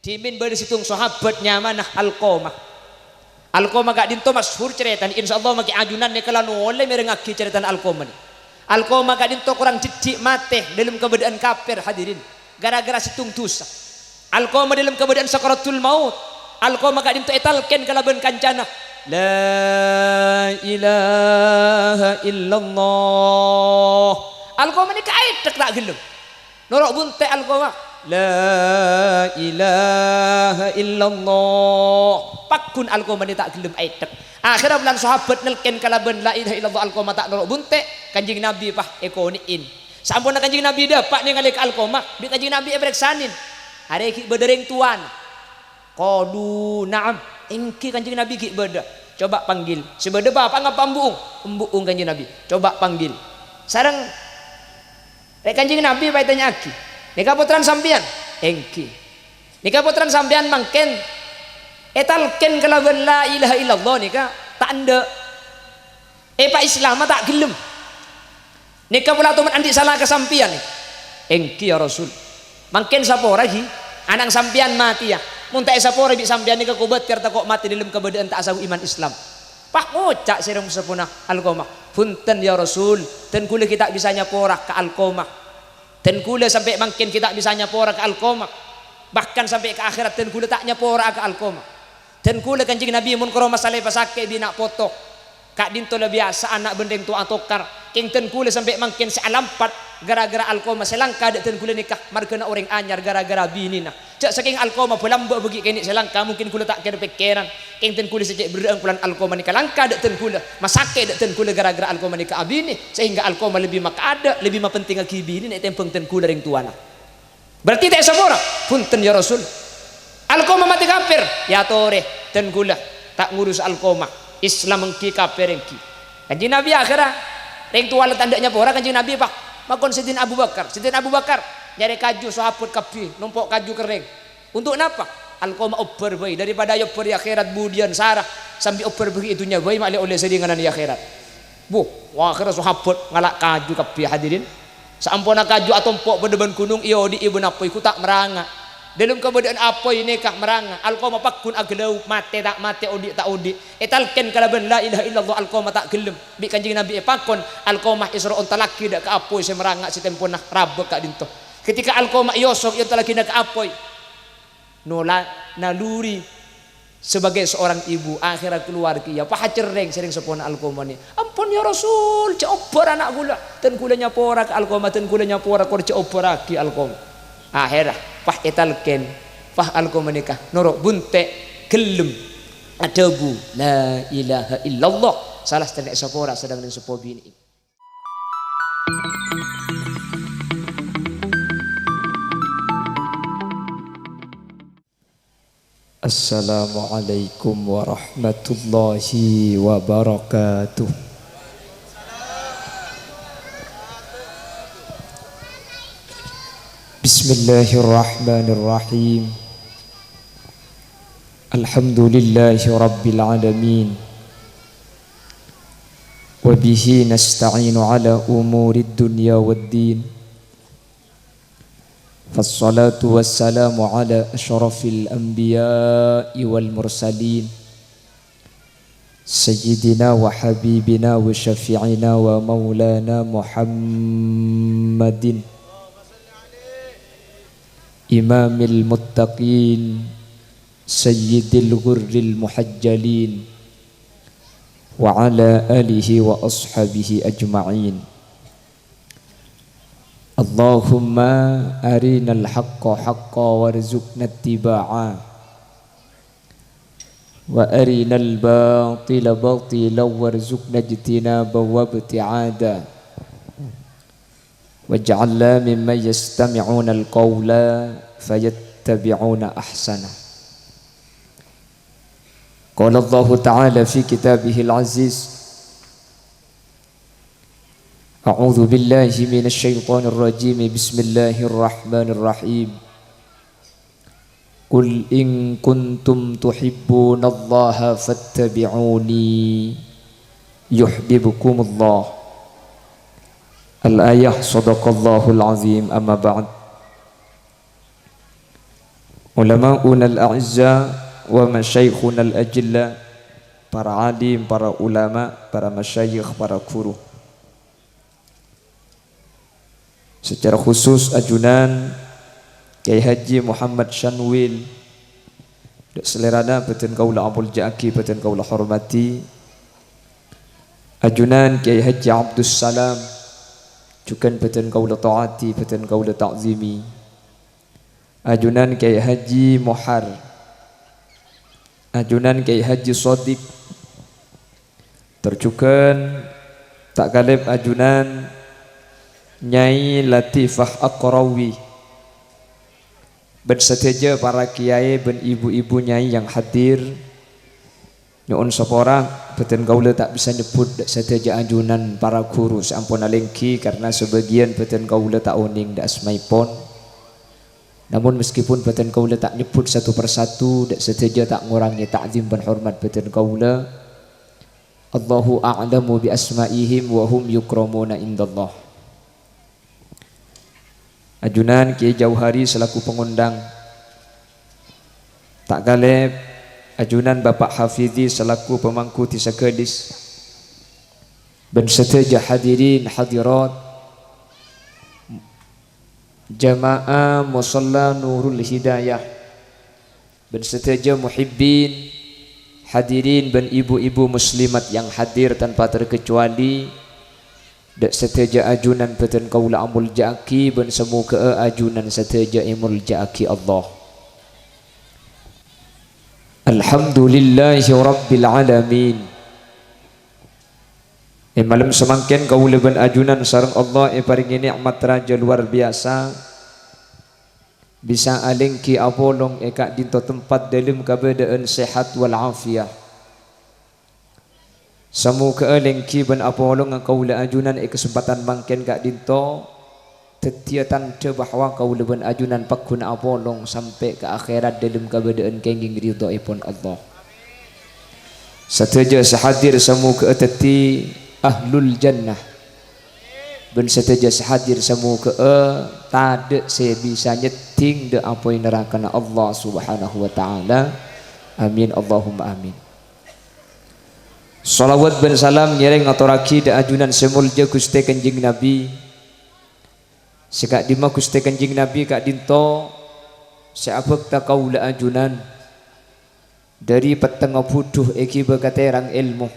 Dimin bersitung sahabatnya mana Alqamah gak dinto masyhur cerita insyaallah maki ajunan ne kala oleh merengaki cerita Alqamah ni. Alqamah gak dinto kurang didik mate dalam keadaan kafir hadirin gara-gara situng dosa. Alqamah dalam keadaan sakaratul maut. Alqamah gak dinto etalken kalaban kancana la ilaha illallah. Alqamah ni kaetek tak gelem. Norok bunte Alqamah la ilaha illallah pakun Alqamah ni tak gelem aitek. Akhirnya bulan sahabat nelken kalaban la ilaha illallah Alqamah tak norok bunte kanjing Nabi pah ekoniin sampun kanjing Nabi dapat ningali ke Alqamah bi kanjing Nabi ebreksanin hari ki bedereng tuan qalu na'am engki kanjing Nabi ki beda coba panggil sebeda bapak ngapa embuung kanjing Nabi coba panggil sareng rek kanjing Nabi bae tanya aki nika putran sampean engki nika putran sampean mangken etalken kalaban la ilaha illallah nika tak anda pak Islam tak gelem nika pula tuman andi salah ke sampean engki ya Rasul mangken sapora lagi anak sampean mati ya mun tak sapora bi sampean nika kubat karta kok mati dalam keadaan tak sahu iman Islam pak ngocak serem sepuna Alqamah punten ya Rasul dan kula kita bisa nyapora ke Alqamah dan kula sampai makin kita bisa nyapora ke Alqamah bahkan sampai ke akhirat dan kula tak nyapora ke Alqamah dan kula kanjing Nabi mun karo masalah pasake bina foto kak dinto la biasa anak bendeng tua tokar king ten kula sampai makin sealampat gara-gara Alqamah selangka dak ten kula nikah margana orang anyar gara-gara binina cak saking Alqamah pelamba bagi kene selangka mungkin kula tak kira pikiran king ten kula sejak berang pulan Alqamah nikah langka dak ten kula masake dak ten kula gara-gara Alqamah nikah abini sehingga Alqamah lebih makada lebih mapenting lagi bini nek tempeng ten kula ring tuana berarti tak sabora punten ya Rasul Alqamah mati kafir ya tore ten kula tak ngurus Alqamah Islam engki kafir engki kanjeng Nabi akhirnya ring tua tandanya pora kanjeng Nabi pak makon Sidin Abu Bakar nyari kaju sahabat kabeh numpuk kaju kering untuk napa Alqamah ober bae daripada yo beri akhirat budian sarah sambil ober beri itunya bae mak oleh sedinganan di akhirat wah akhirnya sahabat ngalak kaju kabeh hadirin sampuna kaju atompok bedeban gunung iyo di ibu napa iku tak meranga dalam keadaan apa ini kah meranga Alqamah pakun aglau mate tak mate odi tak odi etalken kalaban la ilaha illallah Alqamah tak gelem bi kanjeng Nabi pakon Alqamah Isra'un talaki dak ke apoy se meranga si tempona rabek kak dinto ketika Alqamah yosok yo talaki dak ke apoy nola naluri sebagai seorang ibu akhirat keluarga ya paha cereng sering sepona Alqamah ni ampun ya Rasul cobar anak gula ten kula nyapora ke Alqamah ten kula nyapora kor cobar ki Alqamah akhirah pah etalken pah Alqamah nikah norok bunte gelem adabu la ilaha illallah salah tenek sapora sedang ning sepo bini Assalamualaikum warahmatullahi wabarakatuh. Bismillahirrahmanirrahim. Alhamdulillahi rabbil alamin. Wa bihi nasta'inu ala umurid dunya waddin. Fassalatu wassalamu ala asyrafil anbiya'i wal mursalin Sayyidina wa habibina wa syafi'ina wa maulana Muhammadin Imamil muttaqin Sayyidil ghurril muhajjalin Wa ala alihi wa ashabihi ajma'in Allahumma arinal haqqa haqqa warzuqna ittiba'a wa arinal batila batila warzuqna ijtinaba wa ibti'ada waj'alna mimman yastami'una al-qawla fayattabi'una ahsana. Qala Allah ta'ala fi kitabihil aziz A'udzu billahi minasy syaithanir rajim. Bismillahirrahmanirrahim. Qul in kuntum tuhibbunallaha fattabi'uni yuhibbukumullah. Al-ayah sadaqallahul azim. Amma ba'd. ulama'una al-a'izza wa masyaikhuna al-ajilla, para alim, para ulama, para masyayikh, para guru. Secara khusus ajunan Kiai Haji Muhammad Shanwil dak selerana beten kaula Abdul Jaki beten kaula hormati. Ajunan Kiai Haji Abdus Salam jukan beten kaula taati beten kaula ta'zimi. Ajunan Kiai Haji Muhar, ajunan Kiai Haji Sodik, terjukan tak galib ajunan Nyai Latifah Aqrawi, berseteja para kiai ben ibu-ibu nyai yang hadir. Nyuun sepora beten kaula tak bisa nyebut seteja ajunan para guru sampun alengki karena sebagian beten kaula tak uning dak asmaipun. Namun meskipun beten kaula tak nyebut satu persatu dak seteja tak ngurangi ta'zim dan hormat beten kaula. Allahu a'lamu bi asma'ihim wa hum yukramuna indallah. Ajunan Kiai Jauhari selaku pengundang, tak galib ajunan Bapak Hafidhi selaku pemangku Tisakedis, dan seteja hadirin hadirat jamaah musalla Nurul Hidayah, dan seteja muhibbin hadirin dan ibu-ibu muslimat yang hadir tanpa terkecuali. Dak seteja ajunan beten kaula amul jaki ben semu ke ajunan seteja imul jaki Allah. Alhamdulillahi rabbil alamin. Malam semangkin kaula ben ajunan sareng Allah paringi nikmat raja luar biasa. Bisa alengki apolong kak dinto tempat dalam keadaan sehat wal afiah. Samu keelengki ben apolong kaula ajunan kesempatan mangken kak dinto tetiatan te bahwa kaula ben ajunan pakun apolong sampai ke akhirat dalam keadaan kenging ridhaipun Allah. Sateja sehadir samu ke teti ahlul jannah, ben sateja sehadir samu ke tade saya bisa nyeting de apoi neraka Allah subhanahu wa ta'ala. Amin Allahumma amin. Salawat ben salam nyereng aturaki da ajunan semulja Gusti Kanjeng Nabi. Sekak dima Gusti Kanjeng Nabi kak dinto seabek ta kaula ajunan dari petengah buduh eki bekaterang ilmu.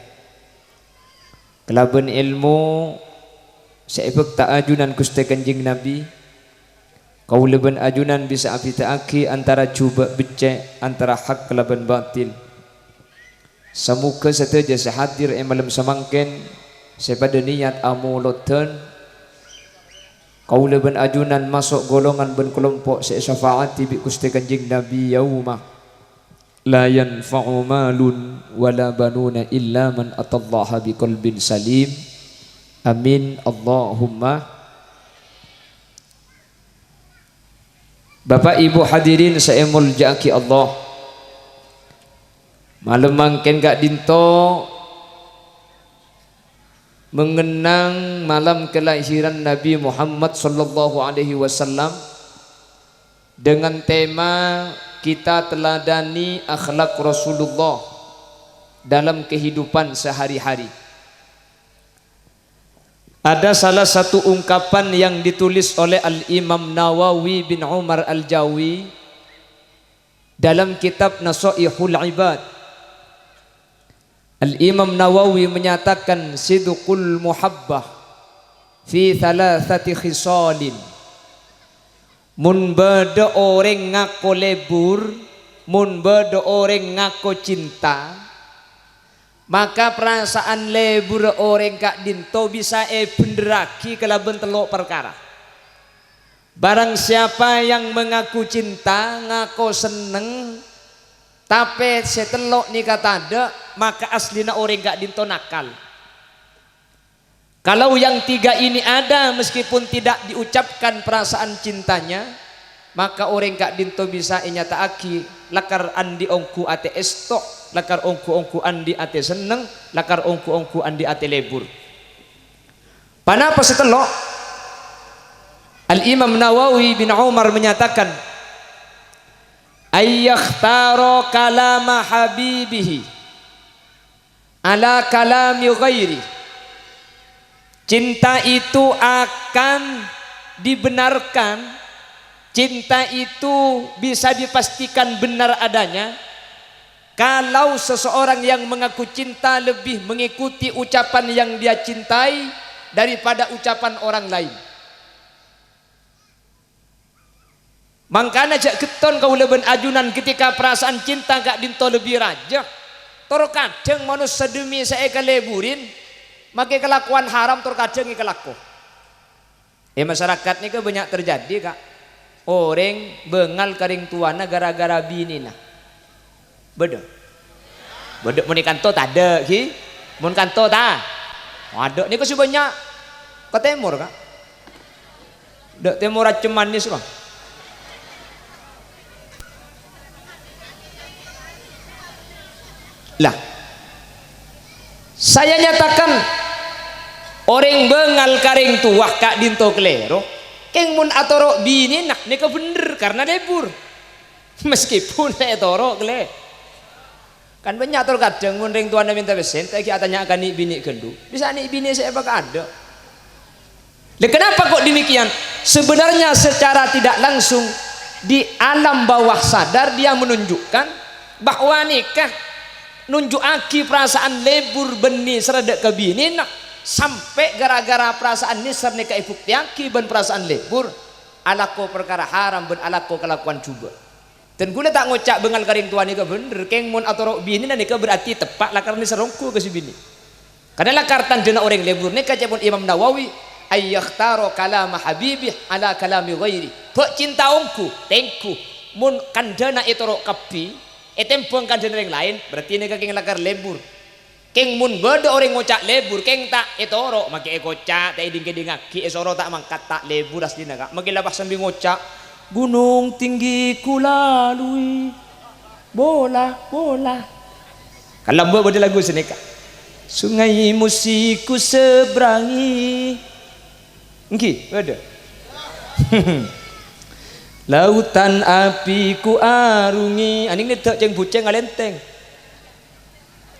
Kelaban ilmu seabek ta ajunan Gusti Kanjeng Nabi. Kaula ben ajunan bisa apitaaki antara cuba becek antara hak kelaban batil. Semoga seteja sehadir malam semangken sepada niat amuloten kaula ben ajunan masuk golongan ben kelompok syafaati bi Gusti Kanjeng Nabi yauma la yanfa'u malun wala banuna illa man atallaha biqalbin salim. Amin Allahumma. Bapak Ibu hadirin saemul jaki Allah, malam mangken kak dinto mengenang malam kelahiran Nabi Muhammad sallallahu alaihi wasallam dengan tema kita teladani akhlak Rasulullah dalam kehidupan sehari-hari. Ada salah satu ungkapan yang ditulis oleh Al-Imam Nawawi bin Umar Al-Jawi dalam kitab Nasaihul Ibad. Al-Imam Nawawi menyatakan sidqul muhabbah fi thalathati khisalin. Mun beda orang ngako lebur, mun beda orang ngako cinta, maka perasaan lebur orang kak dinto bisa benderaki kelaban telok perkara. Barang siapa yang mengaku cinta, ngaku seneng, tapi setelok ni kata ada, maka aslina orang gak dinto nakal. Kalau yang tiga ini ada meskipun tidak diucapkan perasaan cintanya, maka orang gak dinto bisa inyataaki lakar andi ongku ate estok, lakar ongku andi ate seneng, lakar ongku andi ate lebur. Panapa setelok? Al-Imam Nawawi bin Umar menyatakan ayyakhtaro kalama habibihi ala kalami ghairi. Cinta itu akan dibenarkan, cinta itu bisa dipastikan benar adanya kalau seseorang yang mengaku cinta lebih mengikuti ucapan yang dia cintai daripada ucapan orang lain. Mangkana jak keton kau leben ajunan ketika perasaan cinta gak dinto lebih raja. Toro kadang manusia demi saya keleburin, makai kelakuan haram terkadang ikelaku. Masyarakat ini banyak terjadi kak. Orang bengal karing tuana gara-gara bini nah. Bedo. Bedo mun kanto tade ki. Mun kanto ta. Ada ni kasi banyak ke timur kak. Dek timur acem manis bang. Lah. Saya nyatakan orang bengal karing tuah kak dinto kelero. Keng mun atoro bini nak nika bener karena lebur. Meskipun saya toro kele. Kan banyak terkadang mun ring tuan minta besen, tapi katanya akan ni bini kendu. Bisa ni bini saya bakal ada. Lah kenapa kok demikian? Sebenarnya secara tidak langsung di alam bawah sadar dia menunjukkan bahwa nikah nunjukaki perasaan lebur benih seredek ke bini nak sampai gara-gara perasaan ni serne ka ibuk tiaki ben perasaan lebur alako perkara haram ben alako kelakuan juga. Dan gula tak ngocak bengal karing tuan ni ke bener keng mun atau bini na ni ke berarti tepak lakar ni serongku ke si bini. Karena lakartan dena orang lebur ni kacepun Imam Nawawi ayyakhtaro kalama habibih ala kalami ghairi. Bek cinta omku tengku mun kandana itoro kapi etempong kandana yang lain berarti ni keng lakar lebur. Keng mun beda orang ngocak lebur keng tak etoro make ekocak tak iding-iding aki esoro tak mangkat tak lebur aslina kak make labah sambil ngocak gunung tinggi kulalui bola bola kalau buat beda lagu sini kak sungai musiku seberangi ngki beda lautan api ku arungi aning ni tak ceng buceng alenteng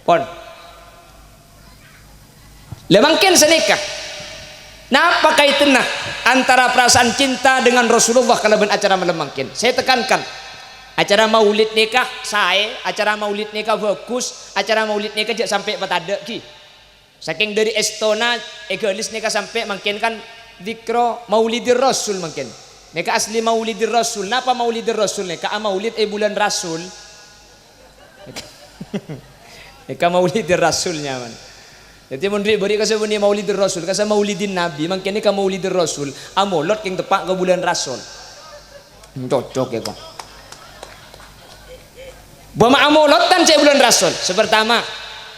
pon. Lemangkin senikah. Napa kaitannya antara perasaan cinta dengan Rasulullah kalau ben acara melemangkin? Saya tekankan. Acara maulid nikah saya, acara maulid nikah bagus, acara maulid nikah jak sampai batada ki. Saking dari Estona egalis nikah sampai mungkin kan dikro maulidir Rasul mungkin. Nikah asli maulidir Rasul. Napa maulidir Rasul nikah maulid bulan Rasul. Nikah maulidir Rasulnya man. Jadi mun beri kasih bunyi maulidir Rasul, kasih maulidin Nabi, mangkene ka maulidir Rasul, amolot yang tepat ke bulan Rasul. Cocok ya kok. Bama amolot kan cek bulan Rasul. Sepertama,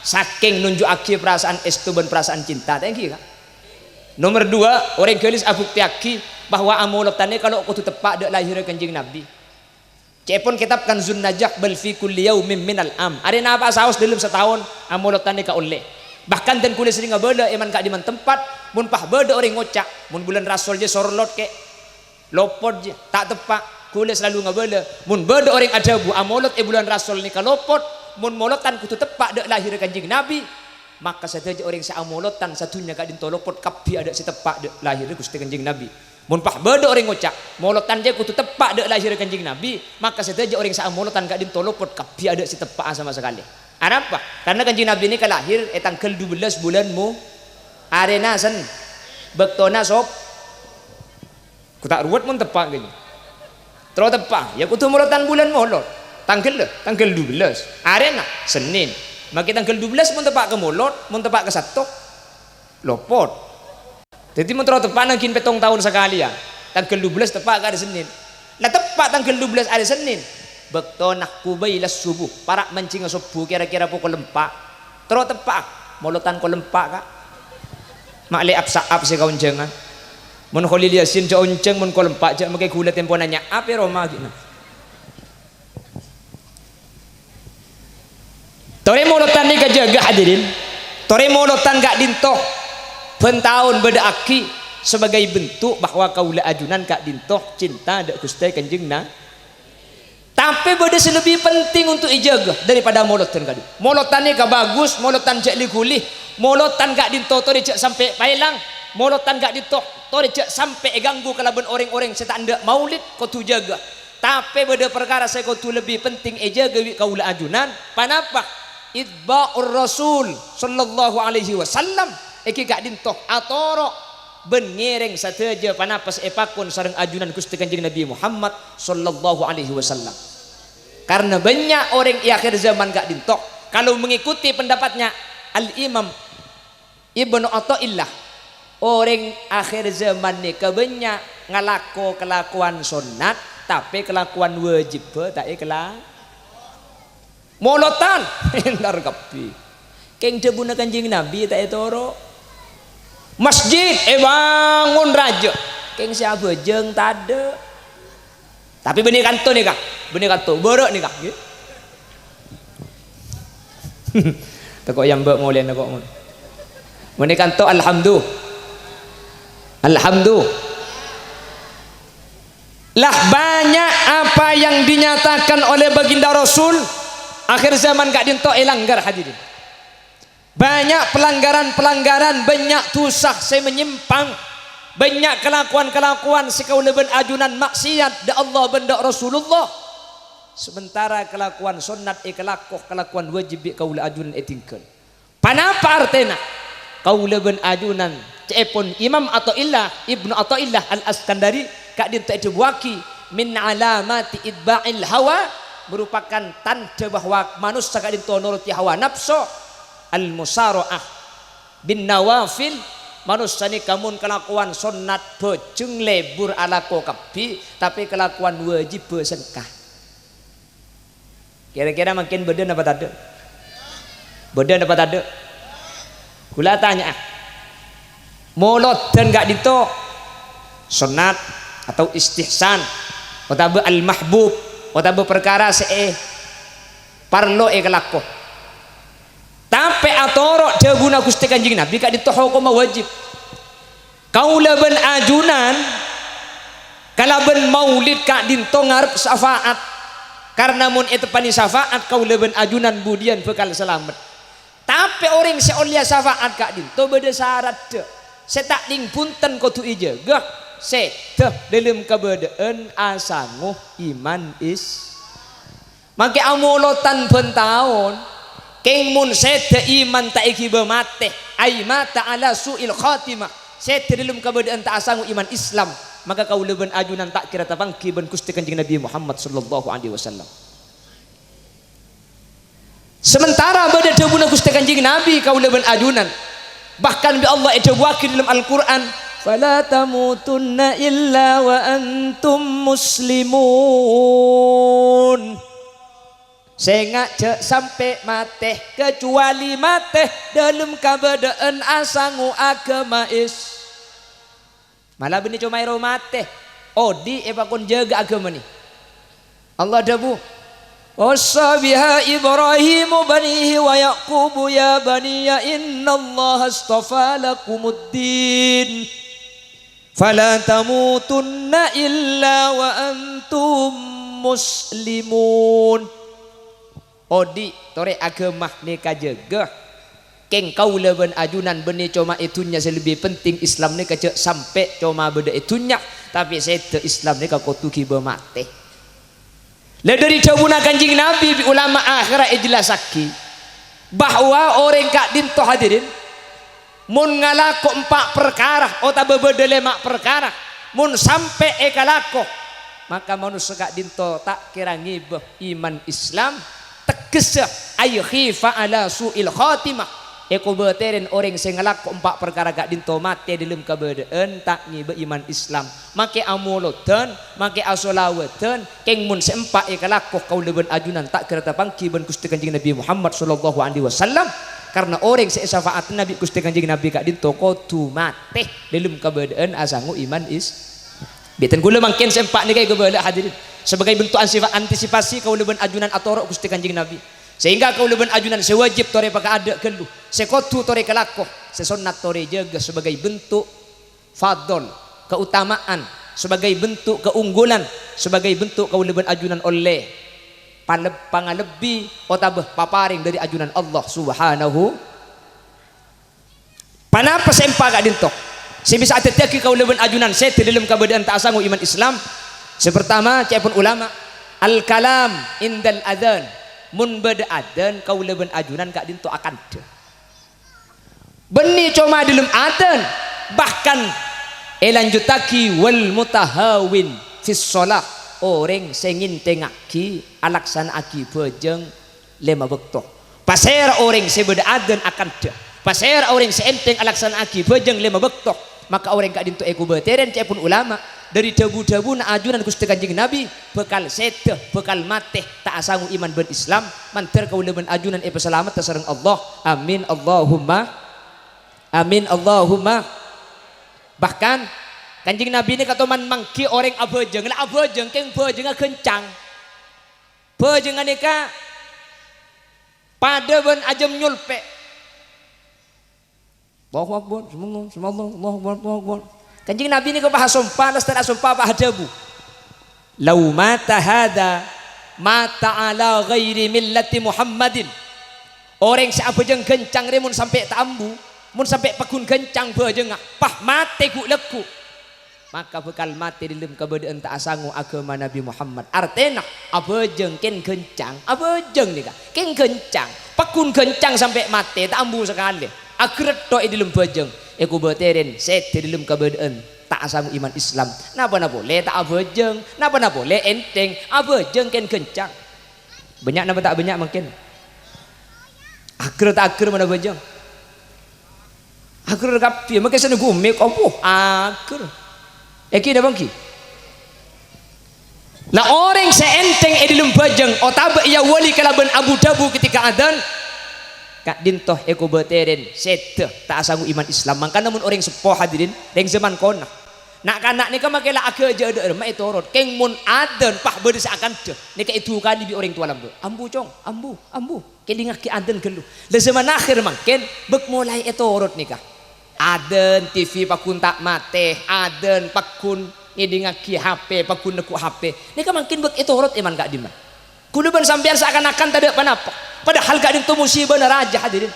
saking nunjukake perasaan estu ben perasaan cinta, thank you kak. Nomor dua, orang gelis abuktiaki bahwa amolotane kalau kudu tepat dek lahir kanjeng Nabi. Cepon kitab Kanzun Najah bal fi kulli yaumin minal am. Ada napa saus dalam setahun amolotane ka oleh. Bahkan dan kulit sering beda eman kak di man tempat mun pah beda orang ngocak mun bulan Rasul je sorlot ke lopot je tak tepak kulit selalu ngabela mun beda orang ada bu amolot bulan Rasul ni kalopot mun molotan kutu tepak dek lahir kanjeng Nabi maka saja orang sa amolotan satunya kak dintolopot kapi ada si tepak dek lahir Gusti kanjeng Nabi mun pah beda orang ngocak molotan je kutu tepak dek lahir kanjeng Nabi maka saja orang sa amolotan kak dintolopot kapi ada si tepak sama sekali. Apa? Karena kanjeng Nabi ini kalahir tanggal 12 bulanmu arena sen bektona sop kutak ruwet mun tepak gini terus tepak ya kutu molotan bulan molot tanggal 12 arena Senin maka tanggal 12 mun tepak ke molot mun tepak ke satok lopot jadi mun terus tepak nangkin petong tahun sekali ya tanggal 12 tepak ke hari Senin lah tepak tanggal 12 hari Senin bekto nak kubailas subuh para mancing subuh kira-kira pukul 4 terus tepak molotan ko lempak kak makle apsaap si kauncengan mun kholil yasin ja onceng mun ko lempak ja make gula tempo nanya apa roma gitu tore molotan ni kajaga hadirin tore molotan gak dintoh pentahun beda aki sebagai bentuk bahwa kaula ajunan kak dintoh cinta dak Gusti kanjeng na tapi beda lebih penting untuk ijaga daripada molotan kadu. Molotan ni ka bagus, molotan cek likulih, molotan gak dintoto cek sampai pailang, molotan gak dintoto cek sampai ganggu kalaban orang-orang setan ndak maulid kau tu jaga. Tapi beda perkara saya kau tu lebih penting ijaga kaula ajunan. Panapa? Itba'ur Rasul sallallahu alaihi wasallam iki gak dintoh atoro ben ngereng sateja panapas epakon sareng ajunan Gusti Kanjeng Nabi Muhammad sallallahu alaihi wasallam. Karena banyak orang di akhir zaman gak dintok kalau mengikuti pendapatnya Al-Imam Ibnu Athaillah, orang akhir zaman ni kebanyak ngalako kelakuan sunat tapi kelakuan wajib tak ikhlas. Molotan entar kapi keng debuna Kanjeng Nabi tak etoro masjid bangun raja keng siapa jeng tade tapi benih kanto nih kak, benih kanto borok nih kak tak kok yang mbak mulai nak kok benih kanto alhamdulillah lah banyak apa yang dinyatakan oleh baginda Rasul akhir zaman gak dinto langgar hadirin. Banyak pelanggaran-pelanggaran, banyak tusah saya menyimpang, banyak kelakuan-kelakuan sekaula ben ajunan maksiat da Allah benda Rasulullah. Sementara kelakuan sunnat kelakuan wajib kaula ajunan etingkeun. Panapa artena? Kaula ben ajunan cepon Imam Athaillah Ibnu Athaillah Al-Askandari kak dinto dibuaki min alamati itba'il hawa merupakan tanda bahwa manusia kak dinto nuruti hawa nafsu. Al-musara'ah bin nawafil manusia ni kamun kelakuan sunat bejeng lebur ala kokapi tapi kelakuan wajib besengkah. Kira-kira makin beda apa tak ada? Beda apa tak ada? Kula tanya molot dan gak dito sunat atau istihsan atau al-mahbub atau perkara parlo kelako tapi atoro jabuna Gusti Kanjeng Nabi kak ditoh hukum wajib kaula ben ajunan kalaben maulid kak dinto ngarep syafaat karena mun itu pani syafaat kaula ben ajunan budian bekal selamat tapi orang seolia syafaat kak dinto beda syarat de setak ning punten kudu ijaga seteh dalam kebedaan asanguh iman maki amolotan bentaun keng mun sete iman tak iki mate ai mata ala suil khatimah sete dalam kebedaan tak asanguh iman Islam maka kau leben ajunan tak kira tapangki ben Gusti Kanjeng Nabi Muhammad sallallahu alaihi wasallam. Sementara beda debuna Gusti Kanjeng Nabi kau leben ajunan bahkan bi Allah itu wakil dalam Al-Qur'an fala tamutunna illa wa antum muslimun sehingga sampai mate kecuali mate dalam keadaan asangu agama malah bini cuma iro mate di ebakon jaga agama ni Allah dabu wasabiha Ibrahim banihi wa Yaqub ya baniya inna Allah astafa lakumuddin fala tamutunna illa wa antum muslimun. Odi tore agama ni kajaga keng kaula ben ajunan beni cuma itunya lebih penting Islam ni kaje sampai cuma beda itunya tapi sete Islam ni ka kotuki be mate le dari jabuna Kanjeng Nabi bi ulama akhirat ijlasaki bahwa orang kak dinto hadirin mun ngalako 4 perkara atau bebeda 5 perkara mun sampai ekalako maka manusia kak dinto tak kira ngibah iman Islam tegese ay khifa ala suil khatimah eko beteren orang sing ngelako 4 perkara gak dinto mate dalam keberadaan tak ngibe iman Islam make amoloten make asolaweten keng mun sempak ekalako kau leben ajunan tak kira tapangki ben Gusti Kanjeng Nabi Muhammad sallallahu alaihi wasallam karena orang syafaat Nabi Gusti Kanjeng Nabi gak dinto kudu mate dalam keberadaan asangu iman beten kula mangken sempak ni kay gebala hadirin sebagai bentuk antisipasi kau leben ajunan atoro Gusti Kanjeng Nabi sehingga kau leben ajunan sewajib tore paka ada kelu sekotu tore kelako sesonat tore jaga sebagai bentuk fadl keutamaan sebagai bentuk keunggulan sebagai bentuk kau leben ajunan oleh pangalebi otabeh paparing dari ajunan Allah subhanahu. Panapa sempa gak dintok sebisa atetiaki kau leben ajunan saya dalam keberadaan tak sanggup iman Islam. Sepertama cepun ulama al kalam indal adzan mun beda adzan kau leben ajunan gak dintok akan de beni cuma dalam adzan bahkan elanjutaki wal mutahawin fis shalah orang sengin tengaki alaksana aki bejeng lema bekto pasir orang sebeda adzan akan de pasir orang seenteng alaksana aki bejeng lema bekto maka orang kak dinto eku beteren cepun ulama dari dabu-dabu na ajunan Gusti Kanjeng Nabi bekal seteh bekal mateh tak asangu iman ben Islam manter kau leben ajunan selamat tasareng Allah amin Allahumma amin Allahumma. Bahkan Kanjeng Nabi ini kata man mangki orang abejeng lah abejeng keng bejeng kencang bejeng aneka pada ben ajem nyulpe Allahu Akbar Allahu Akbar. Kanjeng Nabi ini kebahas sumpah lestari sumpah bah debu lau mata hada mata ala ghairi millati Muhammadin orang si abejeng kencang remun sampai tambu mun sampai pakun kencang bejeng pah mate ku leku maka bekal mati dalam keberadaan tak asangu agama Nabi Muhammad artena abejeng ken kencang abejeng nih kak ken kencang pakun kencang sampai mati tak ambu sekali akhirat to dalam bejeng aku beteren set dalam keberadaan tak asangu iman Islam napa na boleh tak abejeng napa na boleh enteng abejeng ken kencang banyak napa tak banyak mungkin akhirat mana bejeng akhirat kapi mungkin sana gumik opo akhirat eki dah bangki lah orang seenteng dalam bejeng otabe ia wali kalaban Abu Dabu ketika adan kak dintoh eko beteren seteh tak sanggup iman Islam mangka namun orang sepoh hadirin deng zaman kona nak kanak ni kan makela ake aja ada mak itu orot keng mun adan pah berde seakan de ni ka itu kan bi orang tua lambe ambu cong ambu kelingak ki adan gelu le zaman akhir mangken bek mulai itu orot ni kah adan TV pakun tak mate adan pakun ngidingak ki HP pakun neku HP ni kan mangkin bek itu orot iman gak diman kuduban sampean seakan-akan tak ada apa-apa padahal gak dintu musibah raja hadirin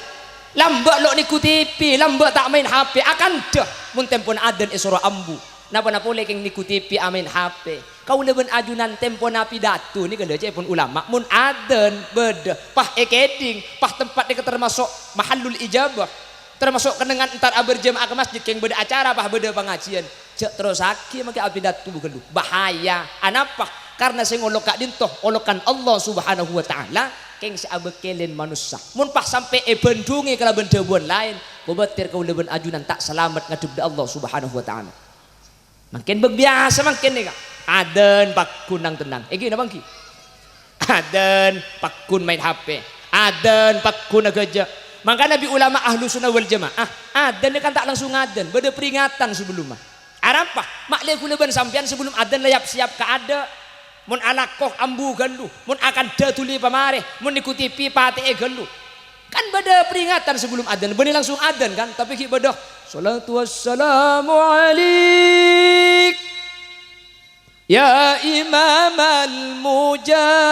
lambak lo niku TV lambak tak main HP akan dah mun tempon adan isoro ambu napa boleh keng niku TV amin HP kau leben ajunan tempo napi datu ni kalau cepon ulama mun adan beda pah ekeding pah tempat ni termasuk mahallul ijabah termasuk kenengan entar berjamaah ke masjid keng beda acara pah beda pengajian cek terus haki maka api datu bukan bahaya anapa karena saya ngolok kak dintoh olokan Allah subhanahu wa ta'ala keng si abekelen manusia mun pah sampai bendungi kalau bendebuan lain kubatir kau leben ajunan tak selamat ngadub da Allah subhanahu wa ta'ala makin berbiasa makin nih kak adan pakun nang tenang gini bangki adan pakun main HP adan pakun nagaja maka Nabi ulama ahlu sunnah wal jamaah adan kan tak langsung adan beda peringatan sebelumnya arapah maklai kuleban sampean sebelum adan layap siap ke ada mun alakoh ambu gandu mun akan datuli pamareh mun ikuti pipa te gandu kan beda peringatan sebelum adan benih langsung adan kan tapi ki beda salatu wassalamu alaik ya imam al mujahidin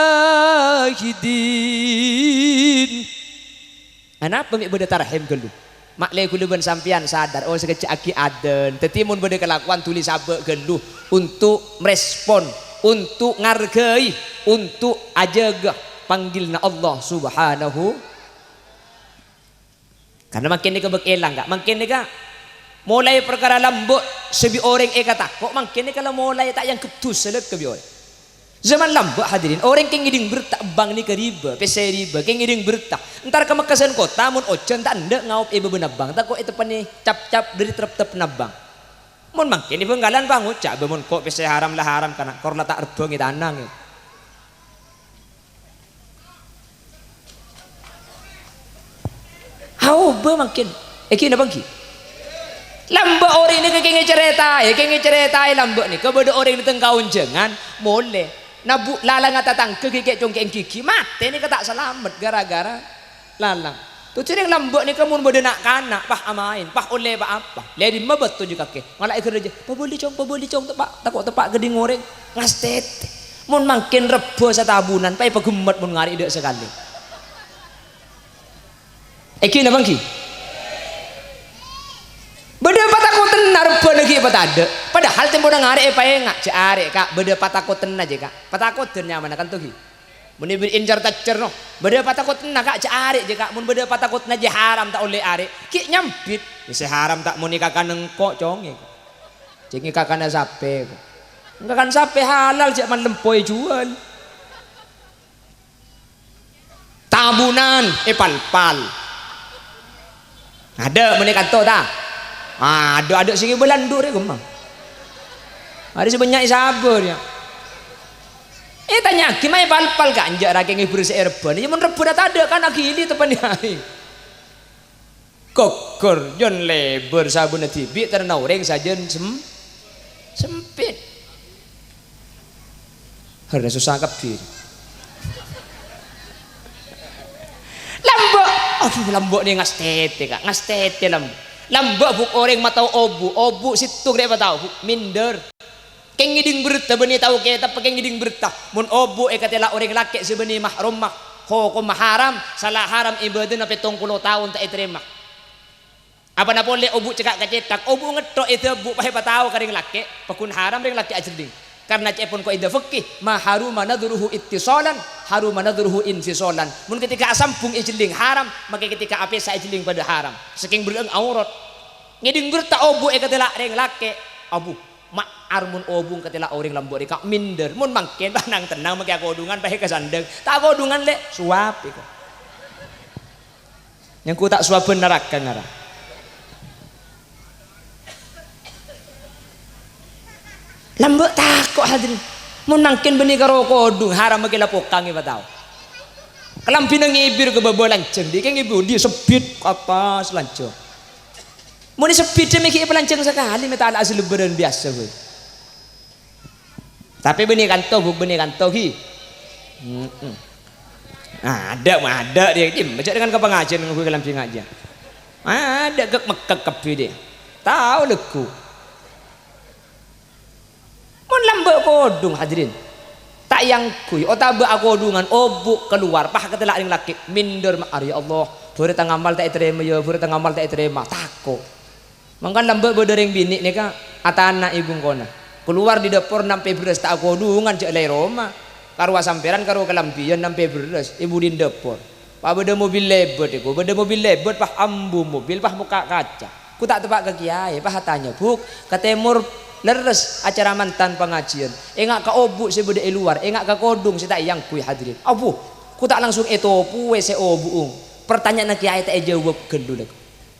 anapa mi beda tarhim gandu maklai kuleban sampean sadar oh sekecak aki adan tetimun beda kelakuan tulis sabe gandu untuk merespon untuk ngargai untuk ajaga panggilna Allah subhanahu karena makin ni kebek elang gak makin ni kak mulai perkara lambut sebi orang kata kok makin ni kalau mulai tak yang ketus selek kebi orang zaman lambut hadirin orang keng ngiding bertak bang ni ke riba pese riba keng ngiding bertak entar ke Mekasan kota mun ojen tak ndak ngaup ibu benabang tak kok itu pani cap-cap dari terap-terap nabang mun mangke ni penggalan bang ucap mun kok pese haram lah haram kana korla tak rebeng tanang hau be makin iki na bangki lambak orang ni kenge cerita lambak ni kepada orang ni tengkaun jangan boleh nabu lalang atatang kekek congkeng kiki mate ni tak selamat gara-gara lalang tu cereng lambak ni kamu beda nak kanak pah amain pah oleh pah apa ledi mabet tu juga ke malah kerja pa boleh cong tepak takut tepak geding goreng ngastet mun makin rebo satabunan pae pegemet mun ngari dek sekali iki napa ki beda patakut tenar rebo lagi apa ada padahal tempo nang ngari pae ngak cek arek kak beda patakut tenar aja kak patakut nyaman kan tuh ki mun ibin injar tacer no beda patakut tenar kak cek arek aja kak mun beda patakut aja haram tak oleh arek ki nyampit wis haram tak mun nikah nengkok conge cek nikah kana sape enggak kan sape halal cek man lempoi jual tabunan pal-pal ada menikah to ta ada sing belandur ya gemang ada sebanyak sabar ya tanya gimana pal-pal ganjak raking ibu serban ya mun rebut ada kan agili tepan hari kokor jon lebar sabun tibi ternau ring sajen sempit harus susah kabir lambok aduh lambok nih ngastete kak ngastete lambok buk orang matau obu situ dia tahu minder keng ngiding berita beni tahu kita pakai ngiding berita mun obu katela orang laki sebeni mahrum mak hukum haram salah haram ibadah nape 70 tahun tak terima apa na boleh obu cekak kacetak obu ngetok itu bu pahe tahu karing laki pakun haram ring laki ajerding karena cepon ko ida fikih ma haruma nadruhu ittisalan haruma nadruhu infisalan mun ketika asampung ijling haram maka ketika ape sa ijling pada haram saking bereung aurat ngiding berta obu katela ring laki abu mak armun obung katela orang lambok reka minder mun mangken banang tenang make kodungan bae kesandeng tak kodungan lek suap iku yang ku tak suap neraka ngara lambok takut hadirin mun mangken beni karo kodung haram make lapokang iba tau kelampi nang ngibir ke babo lanceng di keng ibu dia sepit apa selanco mun sepit make pelanceng sekali meta ala asli lebaran biasa gue tapi beni kanto hi ada dia baca dengan kepengajian gue kelampi ngaja ada gek mekek kepi dia tahu leku mun lambok kodung hadirin tak yang kui otabe akodungan obuk keluar pah ketela ring laki minder mak ya Allah bore tang amal tak terima ya bore tang amal tak terima takut mangkan lambok bodering bini nih kak atana ibu kona keluar di dapur nampe beres tak akodungan cek lay Roma karwa samperan karwa kelampian nampe beres ibu di dapur pak beda mobil lebet iku beda mobil lebet pah ambu mobil pah buka kaca ku tak tebak ke kiai pah tanya buk ke timur leres acara mantan pengajian engak ka obu sebeda luar engak ka kodung sita yang kui hadirin abu ku tak langsung etopu wese obu pertanyaan kiai tak jawab gendul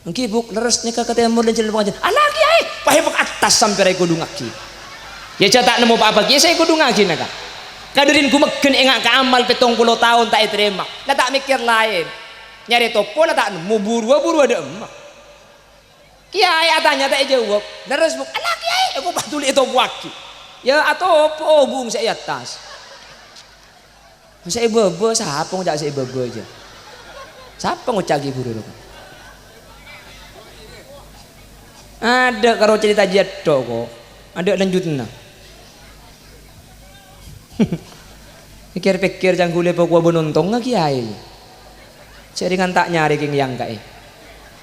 engki buk leres nika ka timur dan jalan pengajian alah kiai pahe pak atas sampai kodung aki ya cetak nemu apa kiai saya kodung aki naka kadirin ku megen engak ka amal 70 tahun tak terima lah tak mikir lain nyari topo lah tak nemu buru ada emak kiai atanya tak jawab leres buk alah kiai aku batul itu buaki ya atau obung saya atas saya bebo siapa ngajak saya bebo aja siapa ngucagi buru ada karo cerita jatuh kok ada lanjutnya pikir-pikir janggule pokok benontong nggak kiai seringan tak nyari king yang kae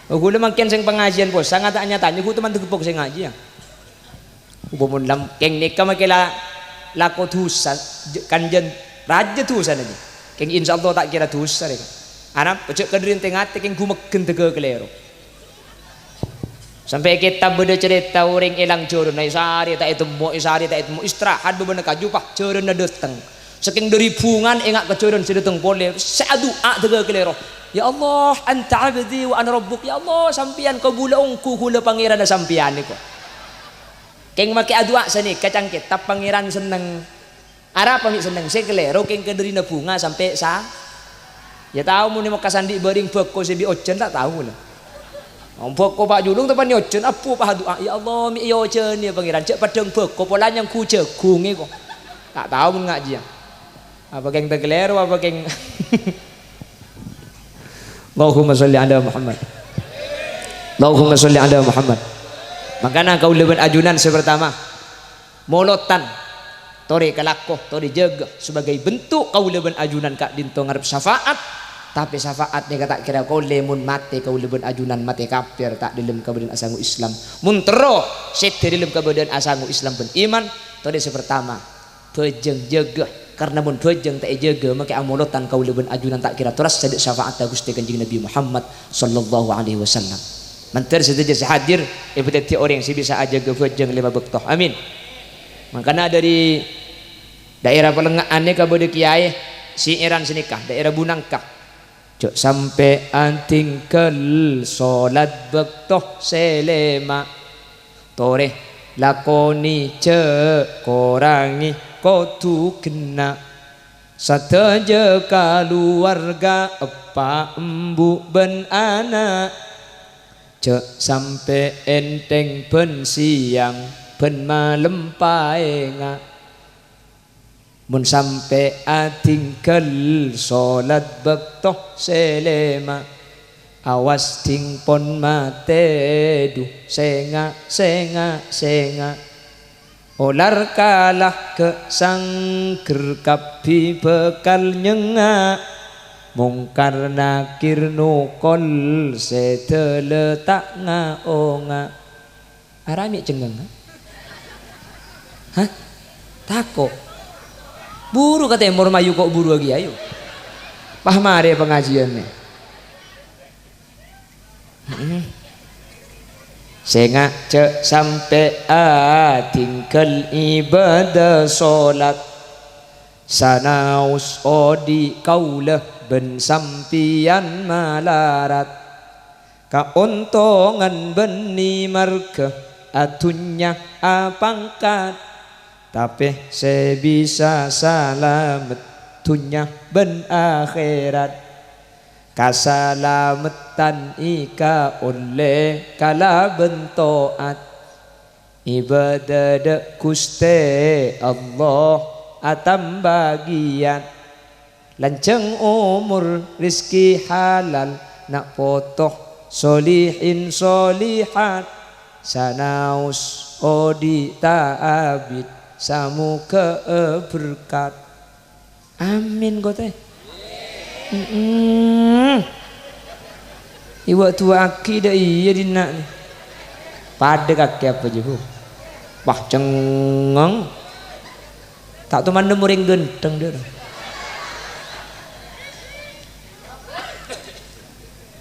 gue makin sing pengajian bos sangat tanya tanya gue teman tegepok sing ngaji ya gue mau lam keng nikah makela laku dosa kanjen raja dosa aja keng insya Allah tak kira dosa deh anak pecek kedirin tengah keng gue megen tege kelero sampai kita beda cerita orang elang jodoh na isari tak itu mau istirahat beberapa kaju pak jodoh na datang saking dari bungan engak kejodoh sudah datang boleh saya doa tege kelero ya Allah anta abdi wa ana rabbuk ya Allah sampian kabulaungku kula pangeran na sampian niko keng make adua sani kacang kita pangeran seneng ara pamit seneng sekelero keng kederi na bunga sampai sa ya tahu muni makasandi bering beko sebi ojen tak tahu lah beko pak julung tepan ojen apu pak doa ya Allah mi ojen ya pangeran cek padang beko pola yang ku jagung kok tak tahu mun ngaji apa keng tegelero apa keng Allahumma sholli ala Muhammad Allahumma sholli ala Muhammad makanya kau lebih ajunan sepertama molotan tori kalakoh tori jaga sebagai bentuk kaula ben ajunan kak dinto ngarep syafaat. Tapi syafaat ni kata kira kau lemun mati kau lebih ajunan mati kafir tak dalam kebadan asangu Islam muntero set dalam kebadan asangu Islam ben iman tadi pertama pejeng jaga karena mun pejeng tak jaga maka amolotan kau lebih ajunan tak kira terus sedek syafaat Gusti Kanjeng Nabi Muhammad sallallahu alaihi wasallam mantar sedaja hadir ibadati orang yang bisa aja ke pejeng lima bektoh amin. Makanya dari daerah pelengahan ni kepada kiai si Iran senikah daerah Bunangkah cok sampai antingkel solat bektoh selema tore lakoni cek korangi kotu kena sateje keluarga apa embu ben anak cek sampai enteng ben siang ben malam paenga mun sampai atingkel solat bektoh selema awas tingpon matedu senga olar kalah ke sangker kapi bekal nyenga mungkar nakir nukol seteletak ngaonga arami cengeng hah tako buru katanya mau mayu kok buru lagi ayo paham ada pengajiannya sehingga cek sampai tinggal ibadah solat sanaus odi kaulah ben sampian malarat kauntongan beni marga atunya apangkat tapi sebisa salamet dunya ben akhirat kasalametan ika oleh kala bentoat ibadah de Gusti Allah atam bagian lanceng umur rizki halal nak potoh solihin solihat sanaus odi ta'abid samu ke berkat amin gote iwa tua aki dah iya dina pada kaki apa je bu wah cengeng tak tu mana muring genteng dia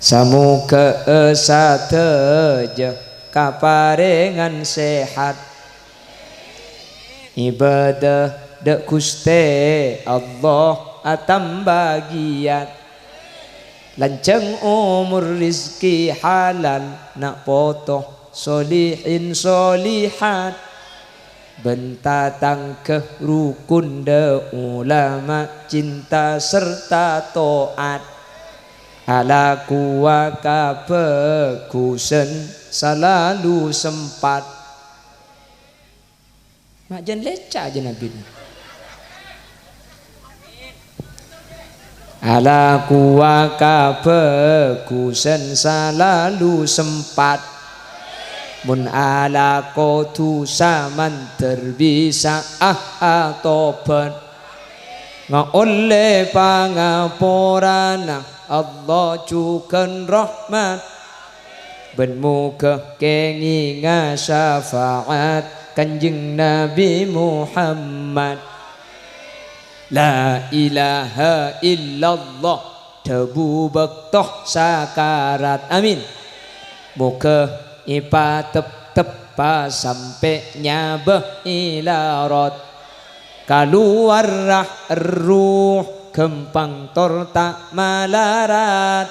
samu ke sateja kaparengan sehat ibadah dek Gusti Allah atam bagian lanceng umur rizki halal nak potoh solihin solihat bentatang ke rukun de ulama cinta serta toat ala kuwa kabekusen selalu sempat mak jangan lecak aja Nabi ala kuwa kabekusen selalu sempat mun ala kotu saman terbisa atoban ngaole pangaporana Allah cuken rahmat ben muka kengi ngasyafaat Kanjeng Nabi Muhammad la ilaha illallah debu bektoh sakarat amin muka ipa tepa sampai nyabah ilarat keluar ruh gempang tor tak malarat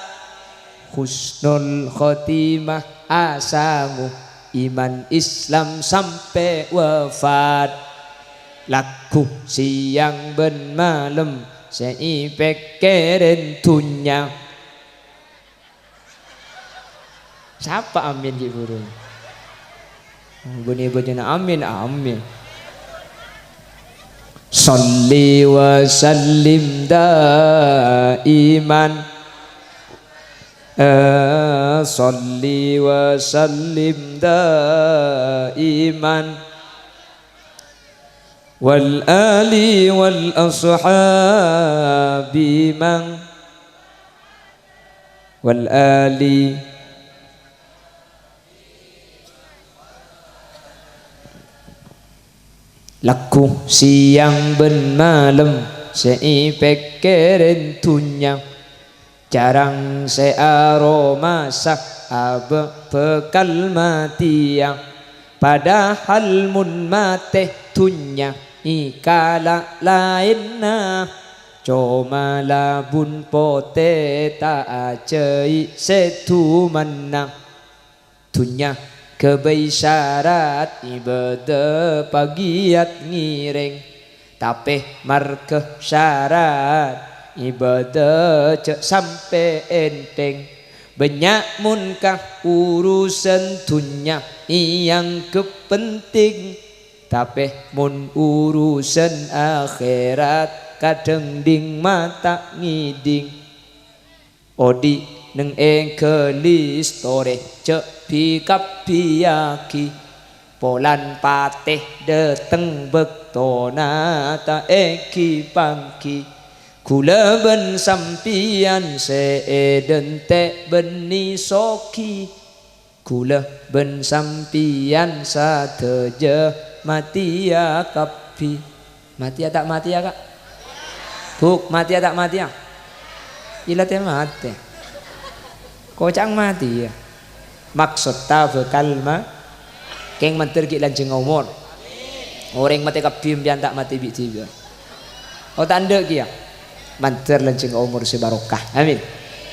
husnul khotimah asamu iman Islam sampai wafat laku siang ben malam seipek keren tunya siapa amin di burung bunyi bacana amin amin salli wa sallim daiman salli wa sallim daiman wal ali wal ashabi man wal ali laku siang ben malam sei pikirin tunyang jarang se aroma sak abe bekal mati yang padahal mun mate tunya ikala lainna coma labun pote ta acei setu menang tunya kebai syarat ibadah pagiat ngiring tapi markeh syarat ibadah cek sampai enteng banyak munkah urusan dunia yang kepenting tapi mun urusan akhirat kadang ding mata ngiding odi neng engkelis tore cek pikap piyaki polan pateh deteng bektona ta eki pangki kula ben sampian seeden te beni soki kula ben sampian sateje mati ya kapi mati ya tak mati ya kak buk mati ya tak mati ya ilatnya mati kocang mati ya maksud ta kalma keng manter ki lanjeng umur orang mati kapi mbian tak mati bi tiga oh tanda ki ya manter lanjeng umur sebarokah amin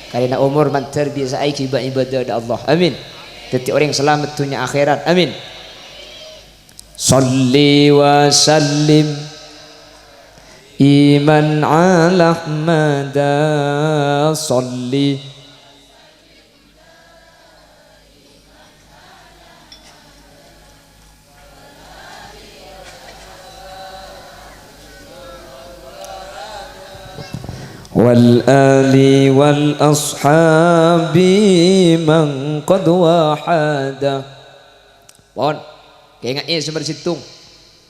karena umur manter biasa aiki ibadah ada Allah amin jadi orang selamat dunia akhirat amin salli wa sallim iman ala ahmada salli wal ali wal ashabi man qad wahada pon keingat seperti situng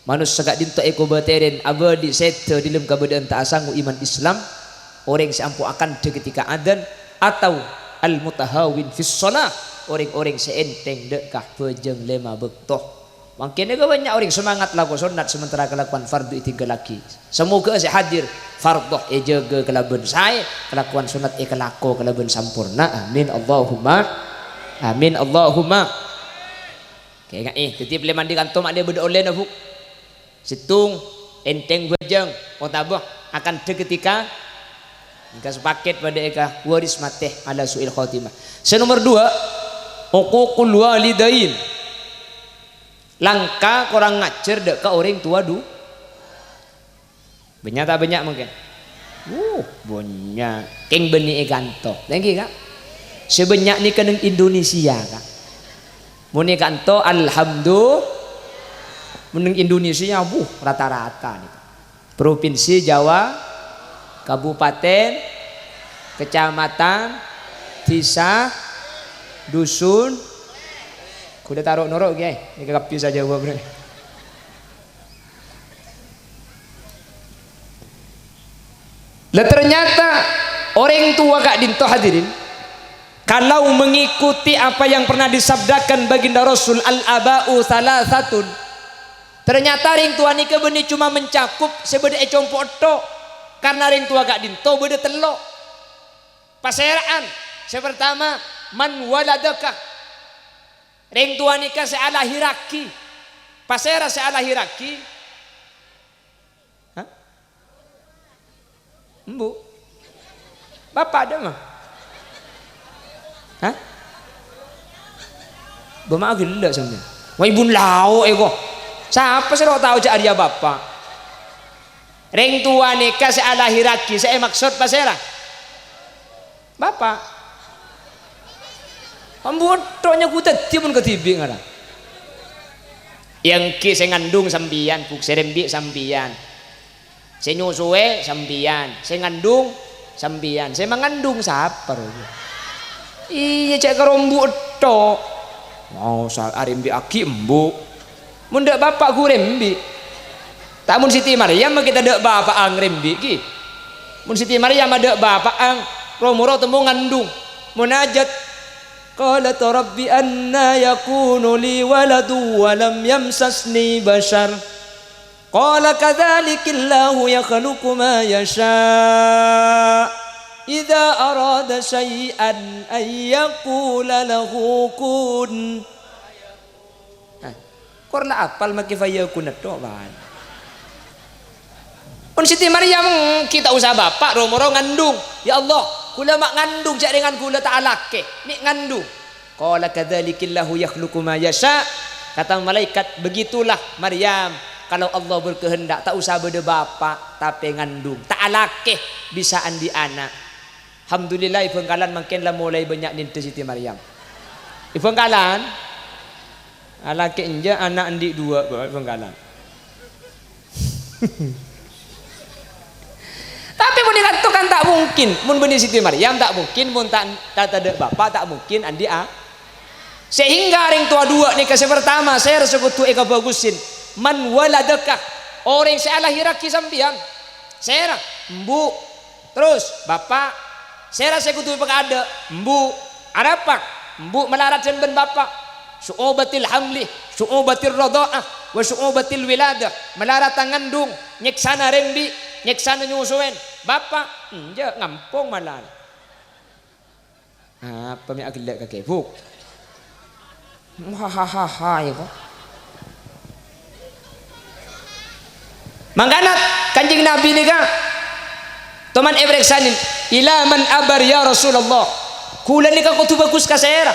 manus sagak dinto eko bateren abadi sete dilem kabadaan ta asangu iman Islam orang seampu akan de ketika adzan atau al mutahawin fis shalah orang-orang seenteng dekah pejeng lema bektoh mungkin juga banyak orang semangat laku sunat sementara kelakuan fardu tiga laki semoga saya hadir fardu jaga kelaban saya kelakuan sunat kelako kelaban sampurna amin Allahumma amin Allahumma kayak titip leman di kantor dia berdoa oleh nafuk situng enteng bejeng otabah akan ketika jika sepaket pada eka waris mateh ala suil khotimah senomor 2 uququl walidain langka kurang ngajar dek ke orang tua banyak tak banyak mungkin banyak keng beni ekanto lagi kak sebanyak ni keneng Indonesia kak muni kanto alhamdulillah meneng Indonesia rata-rata nih provinsi Jawa kabupaten kecamatan desa dusun kuda taruh norok guys ini kapi saja gua bro lah ternyata orang tua kak dinto hadirin kalau mengikuti apa yang pernah disabdakan baginda Rasul al-aba'u salasatun ternyata ring tua nikah benih cuma mencakup sebeda compok tok karena ring tua kak dinto beda telok paseraan sepertama man waladaka ring tua nikah seala hiraki pasera seala hiraki hah? Embu bapak ada mah hah? Bama gila sebenarnya wah ibun lau ego siapa sih lo tahu cak dia bapak ring tua nikah seala hiraki saya maksud pasera bapak pembodohnya ku tadi pun ketibing ada yang ki saya ngandung sambian buk serembi sambian saya nyusue sambian saya ngandung sambian saya mengandung siapa iya cek kerombu tok mau soal arimbi aki embu mundak bapak ku rembi Tak mun Siti Maryam kita dek bapak angrim biki. Mun Siti Maryam ada bapak ang romoro temu ngandung munajat qalat rabbi anna yakunu li waladu wa lam yamsasni bashar qala kadzalikillahu yakhluqu ma yasha idza arada syai'an ay yaqula lahu kun. Korla apal makifayakun to ban. Un Siti Maryam kita usah bapak romoro ngandung. Ya Allah, kula mak ngandung jak dengan kula tak alake. Mik ngandung. Qala kadzalikillahu yakhluqu ma yasha. Kata malaikat, begitulah Maryam. Kalau Allah berkehendak tak usah beda bapak tapi ngandung. Tak alake bisa andi anak. Alhamdulillah Bengkalan makinlah mulai banyak nintu Siti Maryam. Bengkalan alake inja anak andi dua Bengkalan. Tapi mun dikatakan tak mungkin, mun benih Siti Maryam tak mungkin, mun tak ada bapak tak mungkin andi a. Sehingga ring tua dua nih kasih pertama saya resekutu eka bagusin man waladaka orang saya lahiraki sambian saya mbu terus bapak saya resekutu pekada mbu arapak mbu melarat ben bapak su'ubatil hamli su'ubatil radha'ah wa su'ubatil wiladah melarat ngandung nyeksana rembi nyeksana nyusuin bapak enja ngampung malan apa mi aglek kakebuk hahaha ya kok mangkana kanjing Nabi ni ka teman ebreksanin ila man abar ya Rasulullah kula ni ka kutu bagus ka sera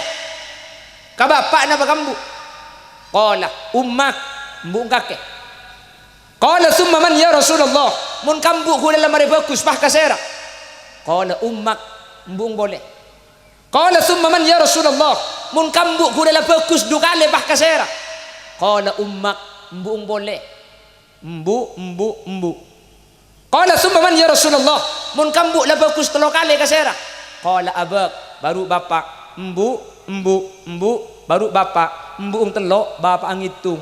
ka bapak na bagambu qala ummak mbung kakek qala summa man ya Rasulullah mun kambu kula lamare bagus bah ka sera qala ummak mbung boleh qala summa man ya Rasulullah mun kambu kula la bagus dukale bah ka sera qala ummak mbung boleh mbu qala summa man ya Rasulullah mun kambu la bagus telo kali ka sera qala abak baru bapak mbu baru bapak mbuung telo bapak ngitung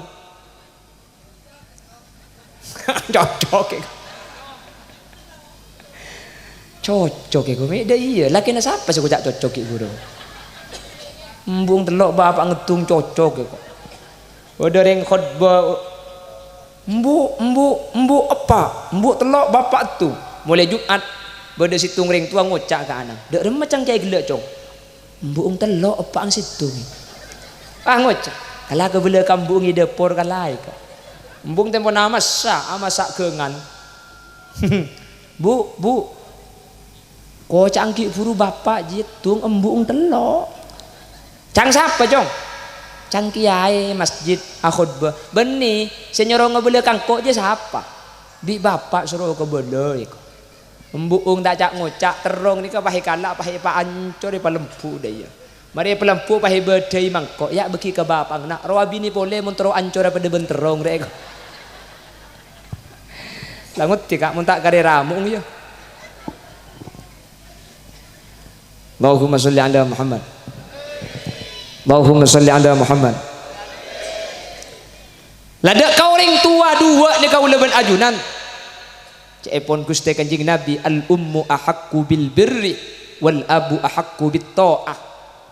cocok ya gue dah iya laki na siapa sih gue tak cocok ya gue mbuung telo bapak ngitung cocok ya kok udah ring khutbah mbu apa mbu telok bapak tu mulai Jumat beda situng ring tua ngocak ke anak dek macam kayak gila cong mbu telok apa ang situng ngocak kalau ke bela kambung ide por kalai ka mbung tempo nama masak kengan bu ko cangki buru bapak jitung embung telok cang siapa cong cang kiai masjid khutbah benih senyorong ngebeli kangkok je siapa bi bapak suruh ke beli embuung tak cak ngocak terong ni ke pahi kalak pahi pa ancor pa lempu dia mari pelempu pahi bedai mangkok ya bagi ke bapak nak rawabi ni boleh montro ancor pada benterong rek langut tikak mun tak kare ramung ya Allahumma sholli ala Muhammad Allahumma sholli ala Muhammad. Lada kau ring tua dua ni kau leban ajunan. Cepon Gusti Kanjeng Nabi al ummu ahaqqu bil birri wal abu ahaqqu bit ta'ah.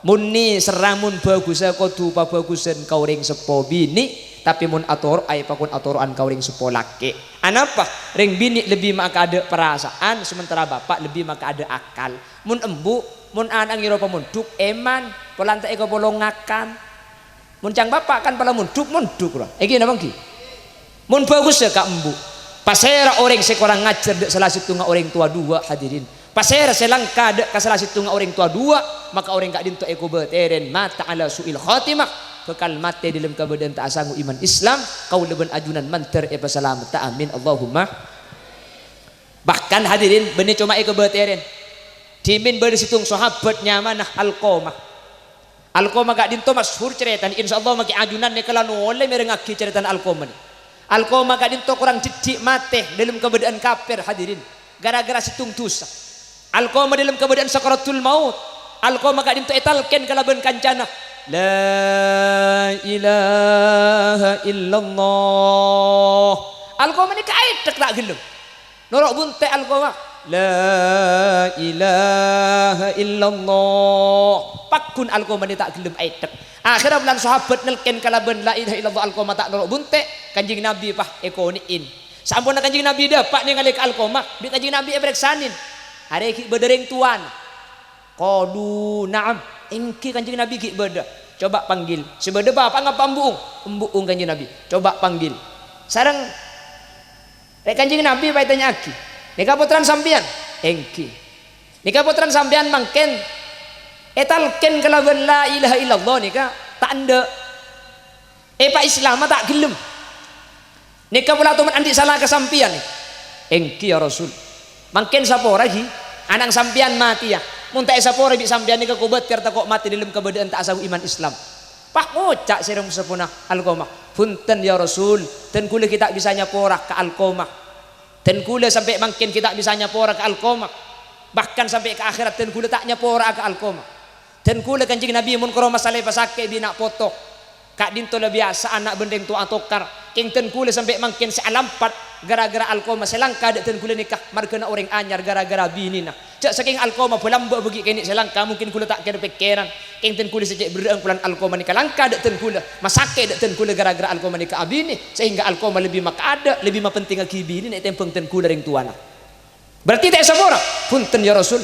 Mun ni seramun bagus kudu bagusen kau ring sepo bini tapi mun ator ay pakun atoran kau ring sepo laki. Anapa? Ring bini lebih maka ada perasaan sementara bapak lebih maka ada akal. Mun embu mun anak ngira pamunduk eman polantek eko polongakan mun cang bapak kan pala munduk lah iki napa ki mun bagus ya kak embu pasera orang sekorang ngajar dek salah situ nga orang tua dua hadirin pasera selangka dek ka salah situ nga orang tua dua maka orang kak dinto eko beteren mata ala suil khatimah bekal mate dalam kebadan tak asangu iman Islam kau leben ajunan manter eba selamat ta amin Allahumma bahkan hadirin benih cuma eko beteren dimin bersitung sahabatnya manah Alqamah gak dinto masyhur cerita insyaallah maki ajunan ne kala oleh merengaki cerita Alqamah gak dinto kurang jijik mate dalam keadaan kafir hadirin gara-gara situng dosa Alqamah dalam keadaan sakaratul maut Alqamah gak dinto etalken kala ben kancana la ilaha illallah Alqamah ni kaetek tak gelem. Norok bunte Alqamah. La ilaha illallah. Pakun Alqamah ni tak gelem aetek. Akhirnya bulan sahabat nelken kalaban la ilaha illallah Alqamah tak norok bunte. Kanjeng Nabi pah ekoniin. Sampun kanjeng Nabi dapat ningali ke Alqamah, bi kanjeng Nabi ebreksanin. Hari ki bedereng tuan. Qalu na'am. Engki kanjeng Nabi ki beda. Coba panggil. Sebeda bapak ngapa embuung? Embuung kanjeng Nabi. Coba panggil. Sareng rek kanjeng Nabi bae tanya aki. Nika putran sampean? Engki. Nika putran sampean mangken etalken kalaban la ilaha illallah nika tak anda. Pak Islam tak gelem. Nika pula tuman andi salah ke sampean. Engki ya Rasul. Mangken sapora lagi anak sampean mati ya. Mun tak sapora bi sampean nika kubat karta kok mati dalam keadaan tak asabu iman Islam. Pak ngocak serem sepuna Alqamah. Punten ya Rasul, ten kula kita bisa nyapora ke Alqamah. Ten kula sampai mangkin kita bisa nyapora ke Alqamah. Bahkan sampai ke akhirat ten kula tak nyapora ke Alqamah. Ten kula kanjeng Nabi mun karo masalah pasake bina potok. Kak dinto la biasa anak bendeng tu atokar. King ten kula sampai mangkin sealampat gara-gara Alqamah selangka dak ten kula nikah markena orang anyar gara-gara binina. Cak saking Alqamah pelamba bagi kene selangka mungkin kula tak kira pikiran. King ten kula sejak berdeang pulan Alqamah nikah langka dak ten kula. Masake dak ten kula gara-gara Alqamah nikah abini sehingga Alqamah lebih makada lebih mapenting aki bini nek tempeng ten kula ring tuana. Berarti tak sabora punten ya Rasul.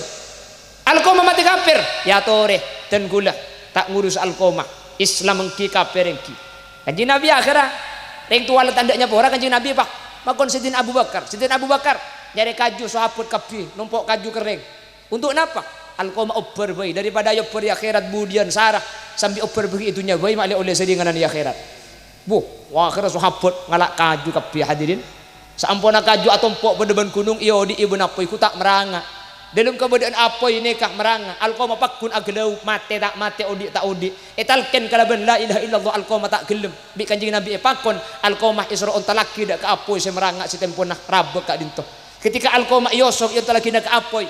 Alqamah mati kafir ya tore ten kula tak ngurus Alqamah. Islam engki kafir engki. Kanjeng Nabi akhirnya ring tua tandanya pora kanjeng Nabi pak makon Sidin Abu Bakar. Sidin Abu Bakar nyari kaju sahabat kabeh numpuk kaju kering. Untuk napa? Alqamah oper bae daripada yo per akhirat budian sarah sambil oper bagi itunya bae mak oleh sedinganan di akhirat. Wah akhirnya sahabat ngalak kaju kabeh hadirin. Sampuna kaju atompok bedeban gunung iyo di ibu napa iku tak meranga. Dalam keadaan apa ini kah meranga Alqamah pakun aglau mate tak mate odi tak odi etalken kalaban la ilaha illallah Alqamah tak gelem bi kanjeng Nabi pakon Alqamah Isra'un talaki dak ka apoy se meranga si tempona rabek ka dinto ketika Alqamah Yusuf yo talaki dak ka apoy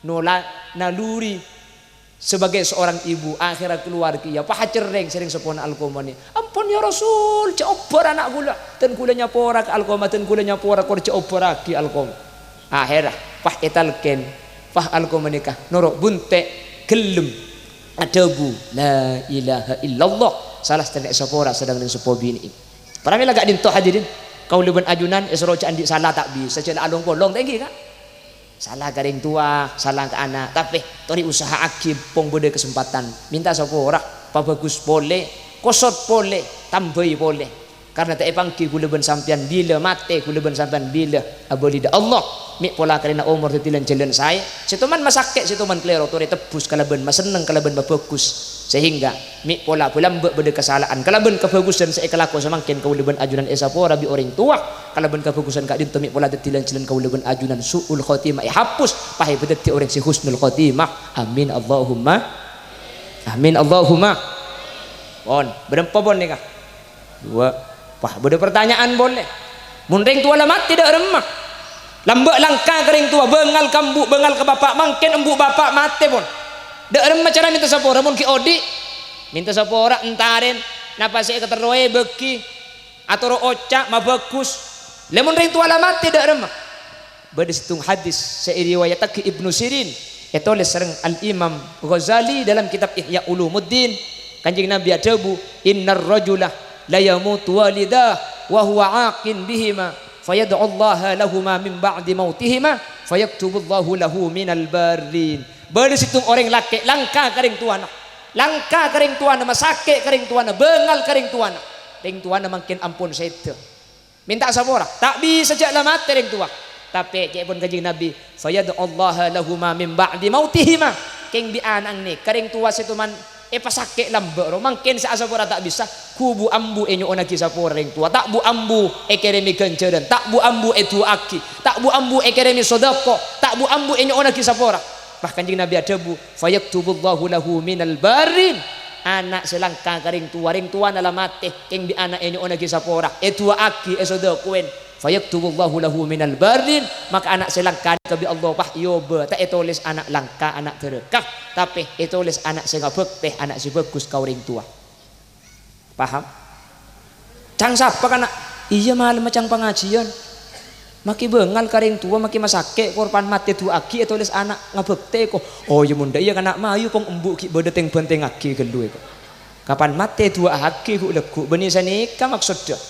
nola naluri sebagai seorang ibu akhirat keluarga ya paha cereng sering sepona Alqamah ni ampun ya Rasul cobar anak gula ten kula nyapora ka Alqamah ten kula nyapora kor cobar ki Alqamah akhirah pah etalken pah Alqamah nikah norok bunte gelem adabu la ilaha illallah salah setengah sapora sedang ning sepo bini paramila gak dinto hadirin kau leben ajunan esro candi salah tak bisa cela along bolong tengki kak salah garing tua salah ke anak tapi tori usaha akib pong bode kesempatan minta sapora pa bagus boleh kosot boleh tambai boleh karena tak epangki kuleben sampean bila mate kuleben sampean bila abolida Allah mik pola karena umur tetilan jalan saya situman masake situman klero tore tebus kalaben maseneng kalaben bagus sehingga mik pola bulambek bede kesalahan kalaben kebagusan saya kelaku semakin kuleben ajunan esapora bi orang tua kalaben kebagusan kak dinto mik pola tetilan jalan kuleben ajunan suul khotimah hapus pahe bedeti orang si husnul khotimah amin Allahumma amin Allahumma bon berempa bon nikah dua wah beda pertanyaan boleh mundeng tua lamat tidak remah lambak langka kering tua bengal kambu bengal ke bapak mangken embu bapak mate pun dak remah cara minta sapora mun ki odi minta sapora entaren napa saya keteroe beki atau oca ma bagus lemun ring tua lamat tidak remah beda situng hadis seiriwayat ke Ibnu Sirin etoles sareng Al Imam Ghazali dalam kitab Ihya Ulumuddin kanjeng Nabi adabu innar rajula la yamutu walidah wa huwa aqin bihima fayad'u Allah lahuma min ba'di mautihima fayaktubu Allah lahu minal barin bade situng orang laki langka karing tuana langka karing tuana masake karing tuana bengal karing tuana ring tuana makin ampun sete minta sapora tak bisa jak lamat ring tua tapi cek pun kanjeng Nabi fayad'u Allah lahuma min ba'di mautihima king bi anang ni karing tua situman pasake lambe ro mangken sa sapora tak bisa kubu ambu enyo onagi sapora ring tua tak bu ambu ekeremi kenceran tak bu ambu etu aki tak bu ambu ekeremi sodako tak bu ambu enyo onagi sapora bahkan kanjeng Nabi ada bu fayaktubullahu lahu minal barin anak selangka karing tua na lamate king bi anak enyo onagi sapora etu aki esodakuen fayaktubullahu lahu minal barin maka anak selangka kabi Allah pah yoba tak etoles anak langka anak terekah tapi etoles anak sing bekte anak si bagus kau ring tua paham cang sapa kana iya mahal macam pengajian maki bengal karing tua maki masake korban mati tu aki tulis anak ngabekte ko oh ya munda iya kana mayu kong embu ki bede teng benteng aki gelu ko kapan mati tua aki ku leku beni sanika maksudnya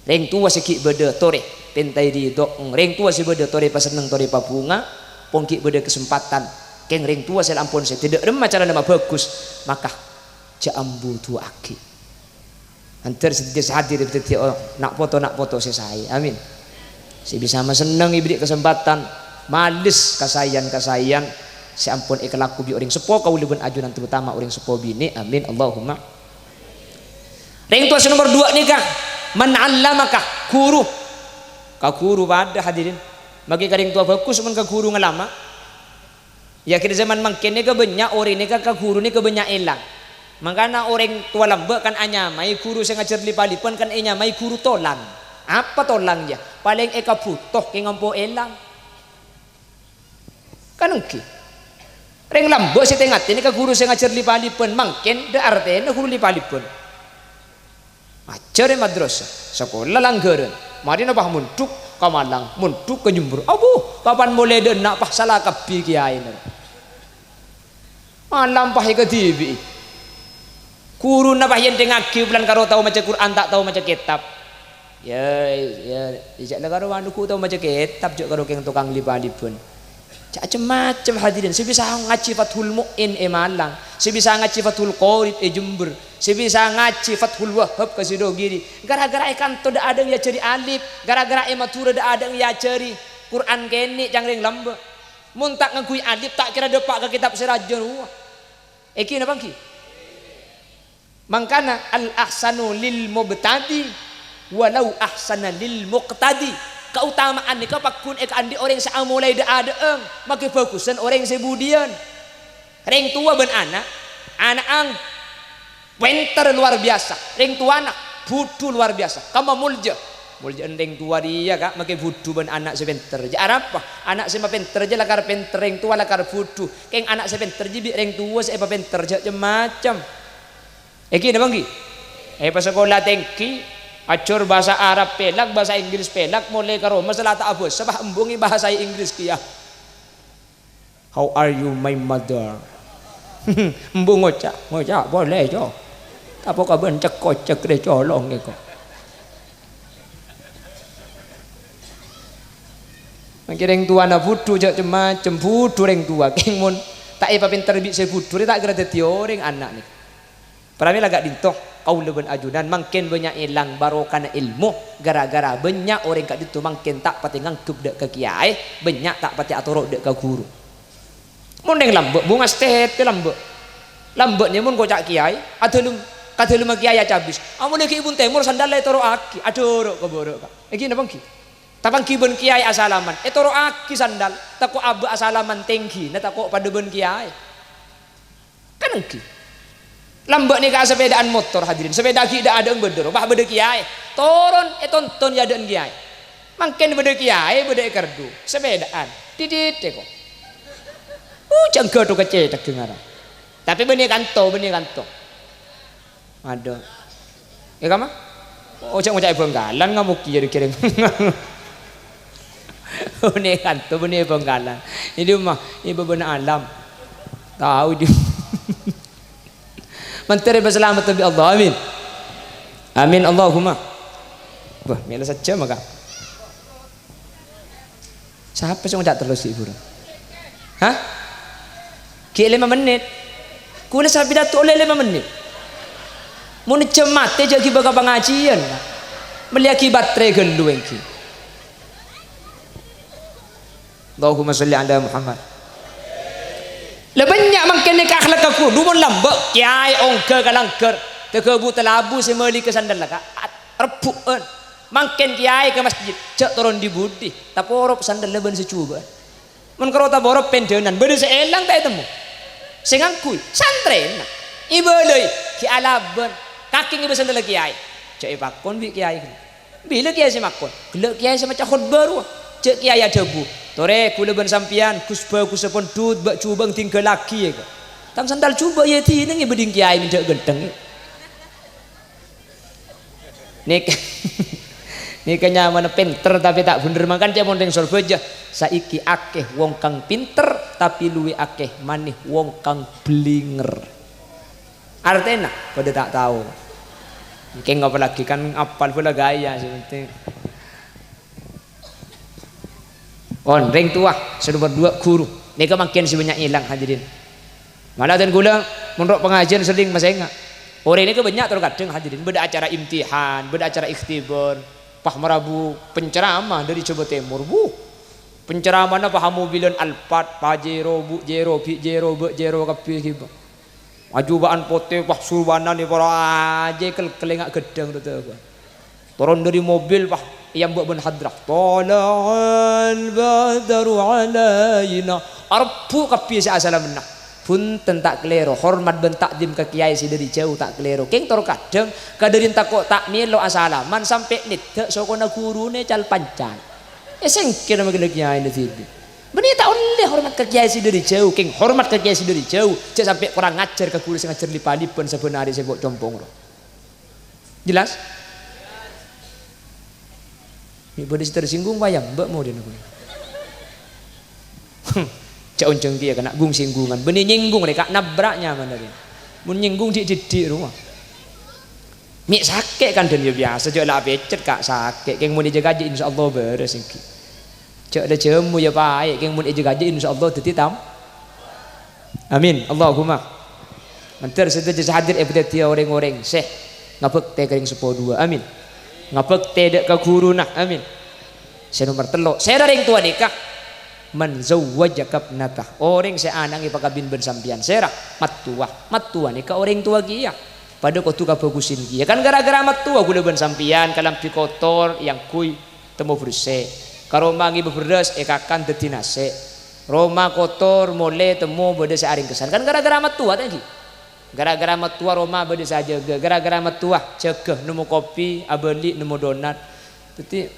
reng tua siki bede tore pentai di dok reng tua si bede tore paseneng tore pabunga pongki bede kesempatan keng reng tua sel ampun saya tidak remah cara nama bagus maka jambu tua aki antar sedikit hadir betul nak foto saya amin si bisa seneng ibrik kesempatan malis kasayan si ampun ikhlaku bi orang sepo kau lebih ajunan terutama orang sepo bini amin Allahumma ring tua nomor 2 nih kak man allamaka guru ka guru pada hadirin bagi karing tua bagus men ka guru ngelama ya kira zaman mangkene ka banyak orang ni ka guru ni ka banyak elang makanya orang tua lambek kan anyamai guru saya ngajar lipa-lipan kan enyamai guru tolang apa tolang ya paling eka butuh ke ngampo elang kan engki reng lambek si tengat ini ke guru saya ngajar lipa-lipan mangken de artene guru lipa-lipan ajar madrasah sekolah langgaran mari napa munduk ke Malang munduk ke Jember abu kapan mulai de nak pah salah kabi kiai malam pah ke TV guru napa yen dengaki bulan karo tahu maca Quran tak tahu maca kitab ya ijak karo anuku tahu maca kitab jek karo keng tukang lipa-lipun cak macam hadirin si bisa ngaji Fathul Mu'in Malang si bisa ngaji Fathul Qorib Jember si bisa ngaji Fathul Wahhab ke Sidogiri gara-gara ikan to da ada ya cari alif gara-gara matura da ada ya cari Quran kene jangring lambe mun tak ngakui alif tak kira depak ke kitab Sirajan iki napa ki mangkana al ahsanu lil mubtadi walau ahsana lil muqtadi keutamaan ni kapakun andi orang sa mulai da ada maki bagusan orang sebudian reng tua ben anak ang winter luar biasa reng tua anak budu luar biasa kama mulja reng tua dia kak maki budu ben anak sebentar ja apa anak sama penter ja lakar penter reng tua lakar budu keng anak sebentar jibi reng tua sa penter ja macam iki na banggi pas sekolah tengki acur bahasa Arab pelak bahasa Inggris pelak mulai karo masalah tak abos sabah embungi bahasa Inggris kia how are you my mother embung ngocak boleh jo apa kabar cek kocek deh colong gitu mangkireng tua na budu jak macam budu reng tua keng mon tak ipa pinter bi se budu tak kira dadi orang anak ni Parami lagak dintoh kau leben ajudan mangken banyak ilang barokana ilmu gara-gara banyak orang kat ditu mangken tak pati ngangkup dek ke kiai banyak tak pati atorok dek ke guru mundeng lambek bunga stehet ke lambek ni mun kocak kiai adelum kadelum kiai cabis amun ki ibun temur sandal le toro aki adorok ke borok ka iki napa ki tapang kibun kiai asalaman toro aki sandal tako abu asalaman tengki na tako padeben kiai kan engki lambek ni ka sepedaan motor hadirin sepeda ki dak ada bedero bah bede kiai turun tonton ya den kiai mangken bede kiai bede kerdu sepedaan didit kok jangka tu kecetak dengar tapi benih kanto ada ya kama ojak benggalan ngamuk jadi kirim benih kanto benih benggalan ini mah ibu benar alam tahu dia menteri berselamat bi Allah amin amin Allahumma wah mila saja maka siapa yang tak terus ibu hah kira 5 menit kulit sapi datuk oleh 5 menit mau cemat aja ki baga pengajian meliaki baterai gelu engki Allahumma salli ala Muhammad banyak makin ke akhlak aku dumun lambak kiai ongke kalangker tekebu telabu semeli ke sandal laka rebuan makin kiai ke masjid cek turun di budi tapi orop sandal leben secuba mun kerota borop pendenan bede seelang tak temu sing angkui santren ibeleuy ki alaban kaki ngibe sandal kiai cek pakon bi kiai bila kiai si makon gelek kiai sama cakot baru cek kiai ada bu tore kula ben sampian kusba kusepon dut bak cubang tinggal laki ya tam sandal cuba ya ti nang beding kiai minta genteng nek Nika nyaman pinter tapi tak bener makan dia mondeng sorbeja. Saiki akeh wong kang pinter tapi luwe akeh maneh wong kang blinger. Artinya pada tak tahu. Mungkin ngapa lagi kan apal pula gaya sebenarnya. Ring tua nomor 2 guru. Nika makin sebanyak hilang hadirin. Malah dan gula menurut pengajian sering masih enggak. Orang ini banyak terkadang hadirin beda acara imtihan, beda acara ikhtibar. Pah merabu penceramah dari Jawa Timur bu penceramahnya paham mobilan Alphard Pajero bu jero bi jero be jero kapi kiba ajubaan pote pah surbana nih para aja kelengak gedang tu turun dari mobil pah yang buat ben hadrah tala'al badaru alaina arbu kapi si asal menah pun tentak kelero hormat ben takdim ke kiai si dari jauh tak kelero keng tor kadang kadarin takok tak melo asalaman sampai nit sokona gurune cal pancal sengkir nama kiai ni sini benih tak oleh hormat ke kiai si dari jauh keng hormat ke kiai si dari jauh cek sampai kurang ngajar ke guru ngajar lipalipan sebenarnya sebok compong lo jelas ibu desi tersinggung bayang mbak mau dia nak cak onceng dia kena gung singgungan benih nyinggung mereka nabraknya mana dia mun nyinggung di rumah mik sakit kan dan dia biasa cak lah becet kak sakit keng mun dijaga aja insyaallah beres iki cak ada jemu ya baik keng mun dijaga aja insyaallah tetitam amin Allahumma mantar sedaya hadir ebdet orang-orang seh ngapek teh kering 12 amin ngapek teh dek ka guru nah amin saya nomor 3 saya ring tua nikah man zawwajaka ibnatah orang saya anang ipakabin ben sampian serah mattua ni ka orang tua kia pada kau tu ka bagusin kia kan gara-gara mattua gula ben sampian kalampi kotor yang kui temu bersih karo mangi beberes ekakan dadi nase Roma kotor mole temu beda searing kesan kan gara-gara mattua tadi gara-gara mattua Roma beda saja gara-gara mattua cegah nemu kopi abeli nemu donat jadi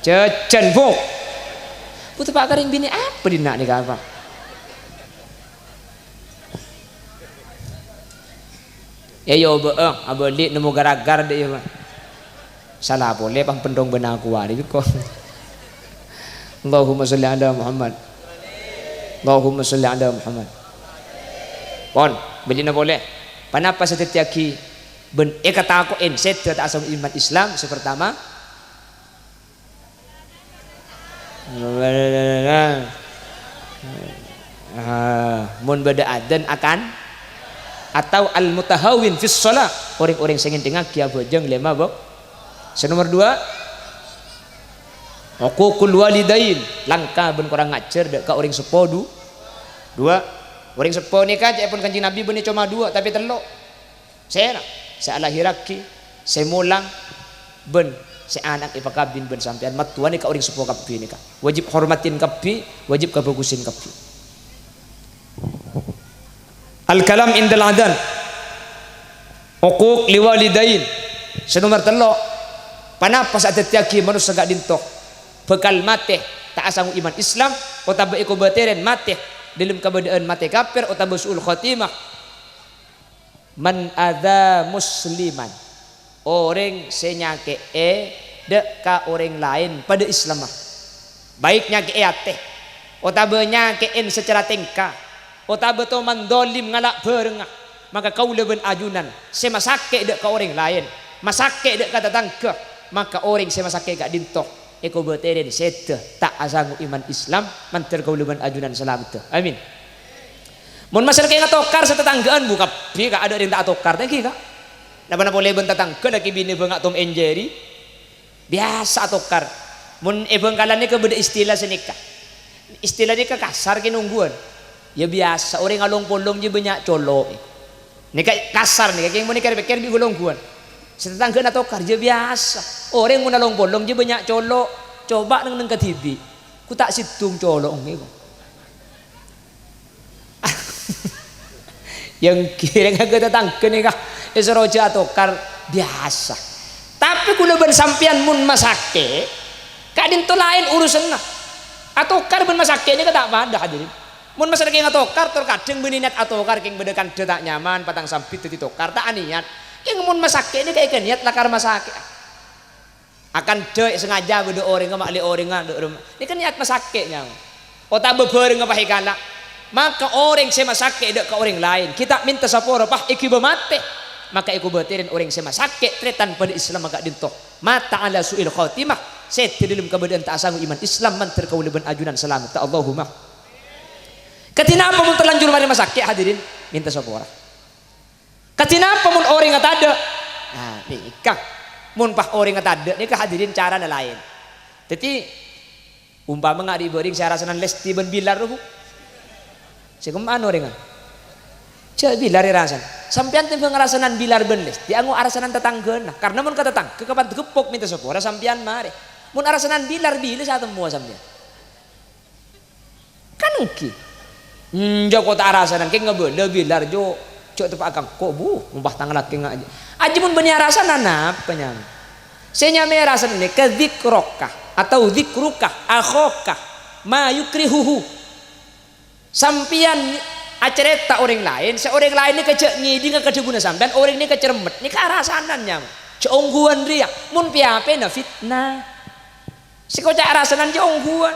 cecen bu putu pak karing bini apa dina nih apa ya yo beeng abeli nemu gara-gara deh ya salah boleh pang pendong benaku hari kok Allahumma sholli ala Muhammad Allahumma sholli ala Muhammad pon beli na boleh panapa setetiaki ben kata aku enset tak asal iman Islam sepertama mun beda adzan akan atau al mutahawin fis shalah orang-orang sing tengah kia bojeng lema bok nomor 2 uququl walidain langka ben kurang ngajar dek ka orang sepo 2 orang sepo nikah cek pun kanjeng Nabi benih cuma 2 tapi telok saya lahiraki saya mulang ben si anak ipakabin ben sampean matuan ni ka orang sepo kapi ni ka wajib hormatin kapi wajib kabagusin kapi al kalam indal adan uquq liwalidain nomor 3 panapa saat tiaki manusia gak dintok bekal mate tak asang iman Islam otaba iko bateren mate dalam keadaan mate kafir otaba suul khatimah man adza musliman orang senyake dek ka orang lain pada Islam baiknya ke teh otabanya ke secara tingkah otabe to mandolim ngalak berengah maka kau leben ajunan semasake dek ka orang lain masake dek ka tetangga maka orang semasake gak dintok eko beteren sete tak asangu iman Islam manter kau leben ajunan selamat amin mun masyarakat ngatokar setetanggaan buka bi ka ada yang tak atokar teh ka napa boleh ben tetangga lagi bini bengak Tom and Jerry biasa atokar mun bengkalannya ke beda istilah senika istilahnya ke kasar kinungguan ya biasa orang ngalong polong je banyak colok nika kasar nih kayak mau nikah pikir bi golongguan setetangga atokar je biasa orang mau nalong polong je banyak colok coba neng ke TV ku tak situng colok nih yang kira ke tetangga nih kah seroja atokar biasa tapi kula ben sampean mun masake kadin to lain urusan atokar ben masake ini tak pada hadirin mun masake atokar tur kadang beninat atokar king bedekan tak nyaman patang sampit tadi tokar tak niat king mun masake ini kayak niat lakar masake akan dek sengaja beda orang nggak makli orang nggak ini kan niat masaknya otak bebereng apa hikala maka orang saya masake dek ke orang lain kita minta sapora pah ikiba mate maka iku batirin orang saya masake tretan pada Islam maka dintoh mata ala suil khatimah set dalam keberadaan tak sanggup iman Islam manter kauliban ajunan selamat ta Allahumma katina apa mun terlanjur mari masake hadirin minta sapora katina apa mun orang nggak ada nah nikah mun pah orang nggak ada nikah hadirin cara lain jadi umpama nggak dibering saya rasanan Lesti ben Bilar bu saya kemana orang cak Bilar rasan sampean tuh ngerasanan Bilar ben Lesti anggo arasanan tetangga nah karena mun kata tetangga kapan gepok minta sepora sampean mari mun arasanan Bilar bilis atau semua sampean kan mungkin jo kota arasanan kayak ngebel Bilar jo cok tepak akang kok bu umpah tangan laki nggak aja mun benih arasanan apa nyam saya nyame arasanan ini kezikrokah atau zikrukah akhokah ma yukrihuhu sampian acerita orang lain seorang lain ini kecek ngidi nggak kecebuna sampean orang ini kecermet ini karasanannya ceongguan riak mun piape na fitnah si kocak rasanan ceongguan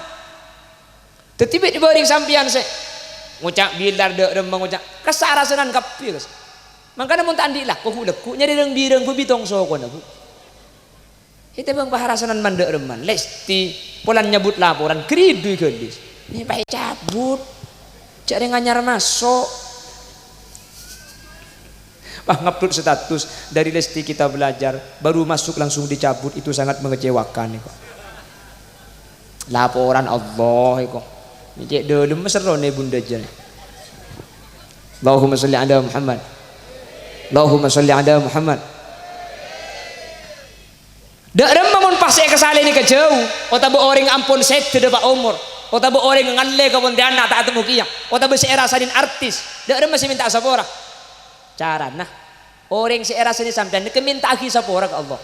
tetiba di bawah sampian se ngucap Bilar dek remang ngucap kesarasanan kapi kes makanya mun tandi lah kok leku nyari reng bireng pebitong sokon aku kita bang baharasanan mandek reman Lesti polan nyebut laporan keridu gelis ini pakai cabut cari nganyar masuk ngupload status dari Lesti kita belajar baru masuk langsung dicabut itu sangat mengecewakan kok laporan Allah kok ini cek dulu meserone bunda jan Allahumma sholli ala Muhammad Allahumma sholli ala Muhammad dak remang pas saya kesalahan ini kejauh otak orang ampun set tidak pak umur otak orang ngalle ke Pontianak tak temu kia otak si erasanin artis dak remang masih minta sapora cara nah orang si erasanin sampean dia minta akhi sapora ke Allah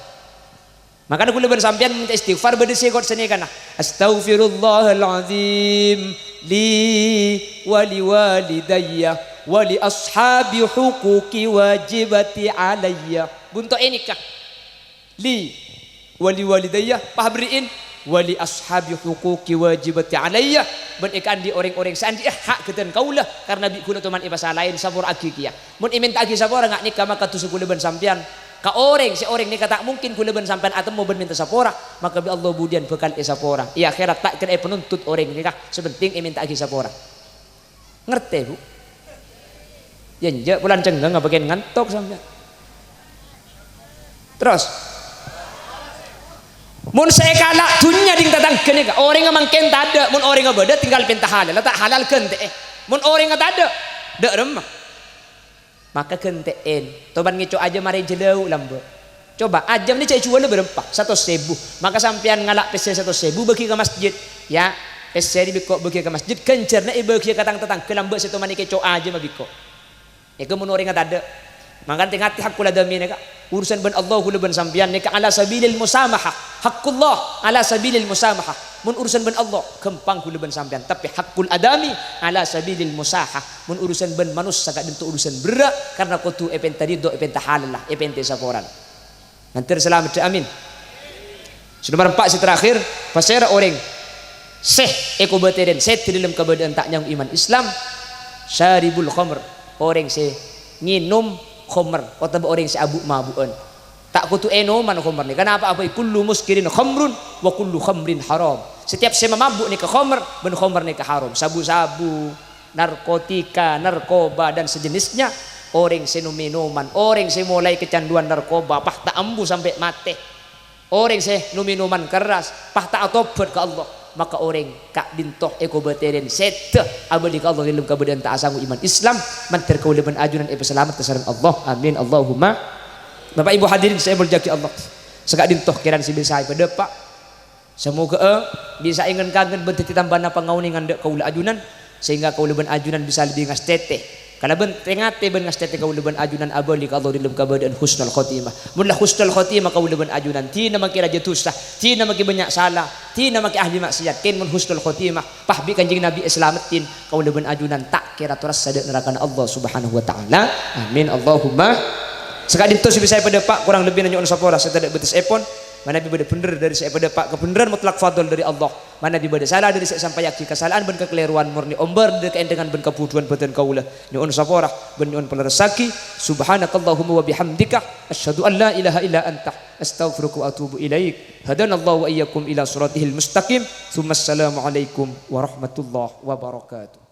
makanya aku lebar sampean minta istighfar berdesi kot seni kana astaghfirullahaladzim li wali walidayya wali ashabi huquqi wajibati alayya buntuk ini kah li wali walidayah pahbriin wali ashabi huquqi wajibati alayya ben ikan di orang-orang sandi hak kedan kaulah karena bi kula teman ibasa lain sabur agi kia mun imin agi sabur enggak nikah maka tu sekulaban sampean ka orang si orang nikah tak mungkin kulaban sampean atau mau ben minta sapora maka bi Allah budian bekal sapora iya akhirat tak kena penuntut orang nikah sebenting imin agi sapora ngerti bu ya bulan cenggeng enggak bagian ngantok sampean terus mun saya kalah dunia ding tatang kene ka orang emang ken tada mun orang beda tinggal pentah halal tak halal kente mun orang tada dak remah maka kenteen toban ngeco aja mari jelau lambo coba aja ni cai cuan berempat 100.000 maka sampean ngalak pese 100.000 bagi ke masjid ya pese di biko bagi ke masjid kencerna bagi ke tatang ke lambo situ mani keco aja mabiko ya mun orang tada maka tingati hakul adami ka urusan ben Allah kula ben sampean nika ala sabilil musamahah haqqullah ala sabilil musamahah mun urusan ben Allah kempang kula ben sampean tapi hakul adami ala sabilil musahah mun urusan ben manus sagak bentuk urusan berat karena kutu epen tadi do epen tahallah epen saporan nanti selamat amin sudah berempat si terakhir pasera orang seh eko bateren set di dalam keberadaan tak nyang iman Islam syaribul khamr orang seh nginum khomer atau orang si abu mabuan tak kutu enoman khomer ni kenapa apa kullu muskirin khamrun wa kullu khamrin haram setiap saya mabuk ni ke khomer ben khomer ni ke haram sabu-sabu narkotika narkoba dan sejenisnya orang si minuman orang si mulai kecanduan narkoba pah tak ambu sampai mati orang si minuman keras pah tak tobat ke Allah maka orang kak dintoh eko bateren set abadi ka Allah dalam keberadaan tak asangu iman Islam mantir kauliban ajunan selamat kesaran Allah amin Allahumma Bapak Ibu hadirin saya berjaki Allah segak dintoh kiran si bisa pada pak semoga bisa ingin kangen bentuk tambana pangauningan dek kaula ajunan sehingga kauliban ajunan bisa lebih ngastete kalau ben tengate ben ngastete kauliban ajunan abadi ka Allah dalam keberadaan husnul khotimah mun la husnul khotimah kauliban ajunan tina makira jatusa tina maki banyak salah tina maki ahli maksiat ken mun husnul khotimah pahbi kanjing Nabi islamatin kauliban ajunan tak kira turas sadak neraka Allah subhanahu wa taala amin Allahumma sekadin tu bisa pada pak kurang lebih nanya sapora saya tidak betis epon mana bi bade bener dari saya pada pak kebenaran mutlak fadl dari Allah, mana bi bade salah dari saya sampai yakin kesalahan ben kekeliruan murni omber dari keendengan ben kebutuhan badan kaula nyuun saporah ben nyuun pelerasaki subhanakallahumma wa bihamdika asyhadu an la ilaha illa anta astaghfiruka wa atubu ilaik hadanallahu wa iyyakum ila siratihil mustaqim tsumma assalamu alaikum warahmatullahi wabarakatuh.